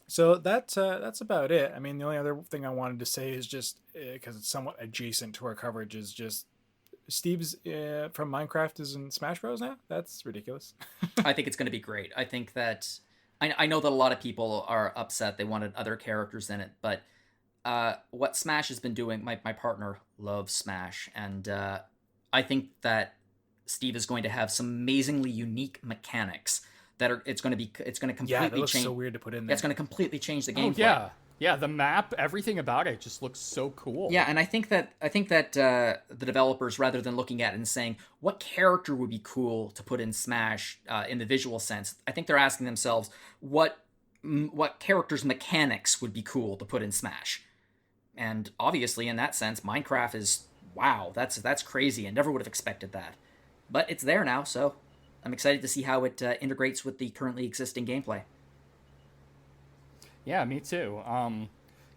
S1: so that's about it. I mean, the only other thing I wanted to say is just because it's somewhat adjacent to our coverage is just Steve's from Minecraft is in Smash Bros. Now. That's ridiculous.
S2: I think it's going to be great. I think that I know that a lot of people are upset they wanted other characters in it, but what Smash has been doing, my partner loves Smash, and I think that Steve is going to have some amazingly unique mechanics that it's going to completely
S1: that looks
S2: change.
S1: so weird to put in there.
S2: It's going to completely change the gameplay.
S3: Yeah, the map, everything about it just looks so cool.
S2: Yeah, and I think that the developers, rather than looking at it and saying what character would be cool to put in Smash in the visual sense, I think they're asking themselves what character's mechanics would be cool to put in Smash. And obviously, in that sense, Minecraft is wow, that's crazy. I never would have expected that, but it's there now, so I'm excited to see how it integrates with the currently existing gameplay.
S3: Yeah, me too.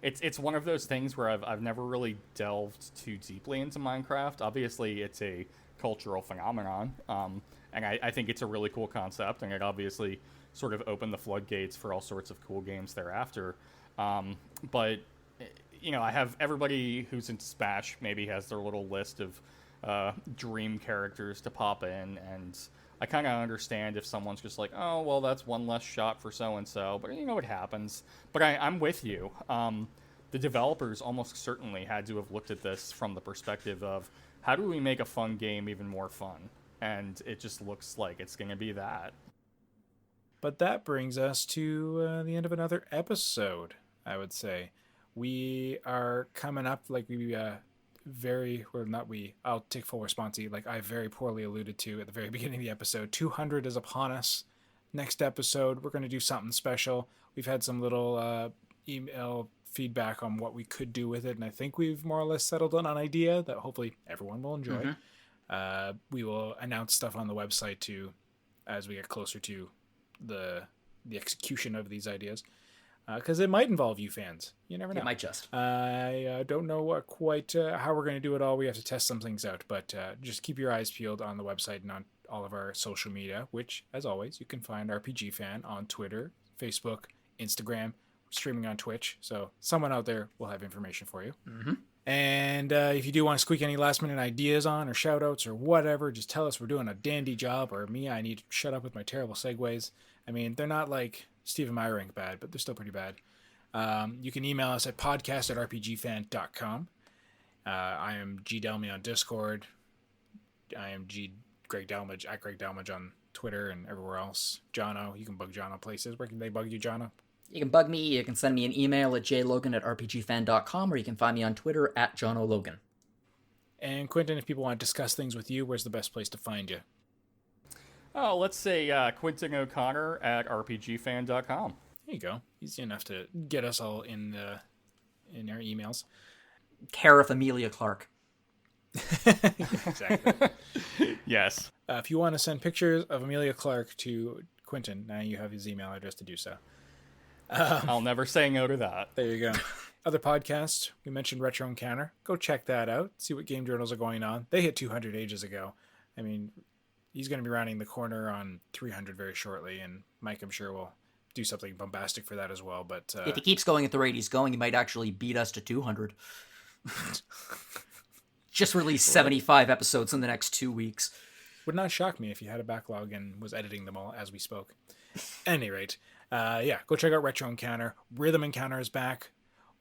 S3: It's one of those things where I've never really delved too deeply into Minecraft. Obviously, it's a cultural phenomenon, and I think it's a really cool concept, and it obviously sort of opened the floodgates for all sorts of cool games thereafter. But I have everybody who's into Smash maybe has their little list of dream characters to pop in, and I kind of understand if someone's just like, oh, well, that's one less shot for so-and-so, but it happens. But I'm with you. The developers almost certainly had to have looked at this from the perspective of, how do we make a fun game even more fun? And it just looks like it's going to be that.
S1: But that brings us to the end of another episode, I would say. We are coming up, I'll take full responsibility, like I very poorly alluded to at the very beginning of the episode. 200 is upon us. Next episode, we're going to do something special. We've had some little email feedback on what we could do with it, and I think we've more or less settled on an idea that hopefully everyone will enjoy. Mm-hmm. We will announce stuff on the website too as we get closer to the execution of these ideas. Because it might involve you fans. You never know.
S2: It might just.
S1: I don't know quite how we're going to do it all. We have to test some things out. But just keep your eyes peeled on the website and on all of our social media, which, as always, you can find RPG Fan on Twitter, Facebook, Instagram, streaming on Twitch. So someone out there will have information for you.
S2: Mm-hmm.
S1: And if you do want to squeak any last-minute ideas on or shout-outs or whatever, just tell us we're doing a dandy job. Or me, I need to shut up with my terrible segues. I mean, they're not like Steve and my rank bad, but they're still pretty bad. You can email us at podcast@rpgfan.com. I am G Delmage on Discord. I am Greg Delmage at Greg Delmage on Twitter and everywhere else. Jono, you can bug Jono places. Where can they bug you, Jono?
S2: You can bug me. You can send me an email at jlogan@rpgfan.com, or you can find me on Twitter at JonoLogan.
S1: And Quinton, if people want to discuss things with you, where's the best place to find you?
S3: Oh, let's say Quinton O'Connor at rpgfan.com.
S1: There you go. Easy enough to get us all in our emails.
S2: Care of Amelia Clark.
S1: Exactly.
S3: Yes.
S1: If you want to send pictures of Amelia Clark to Quinton, now you have his email address to do so.
S3: I'll never say no to that.
S1: There you go. Other podcasts, we mentioned Retro Encounter. Go check that out. See what game journals are going on. They hit 200 ages ago. I mean, he's going to be rounding the corner on 300 very shortly, and Mike, I'm sure, will do something bombastic for that as well. But
S2: if he keeps going at the rate he's going, he might actually beat us to 200. Just release 75 episodes in the next 2 weeks.
S1: Would not shock me if he had a backlog and was editing them all as we spoke. Any rate, go check out Retro Encounter. Rhythm Encounter is back.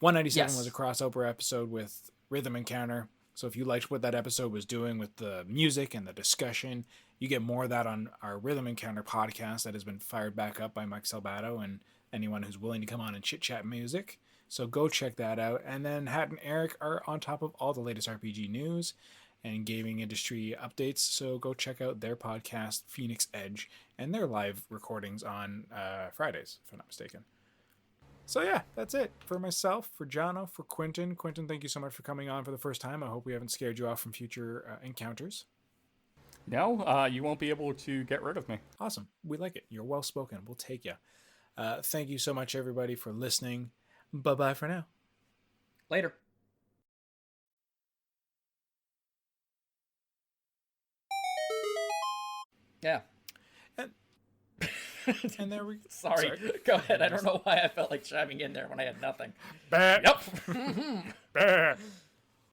S1: 197 was a crossover episode with Rhythm Encounter. So if you liked what that episode was doing with the music and the discussion, you get more of that on our Rhythm Encounter podcast that has been fired back up by Mike Salvato and anyone who's willing to come on and chit-chat music. So go check that out. And then Hat and Eric are on top of all the latest RPG news and gaming industry updates. So go check out their podcast, Phoenix Edge, and their live recordings on Fridays, if I'm not mistaken. So yeah, that's it for myself, for Jono, for Quinton. Quinton, thank you so much for coming on for the first time. I hope we haven't scared you off from future encounters.
S3: No, you won't be able to get rid of me.
S1: Awesome. We like it. You're well spoken. We'll take you. Thank you so much, everybody, for listening. Bye-bye for now.
S2: Later. Yeah.
S1: And there we go.
S2: Sorry. Go ahead. I don't know why I felt like chiming in there when I had nothing.
S1: Yep.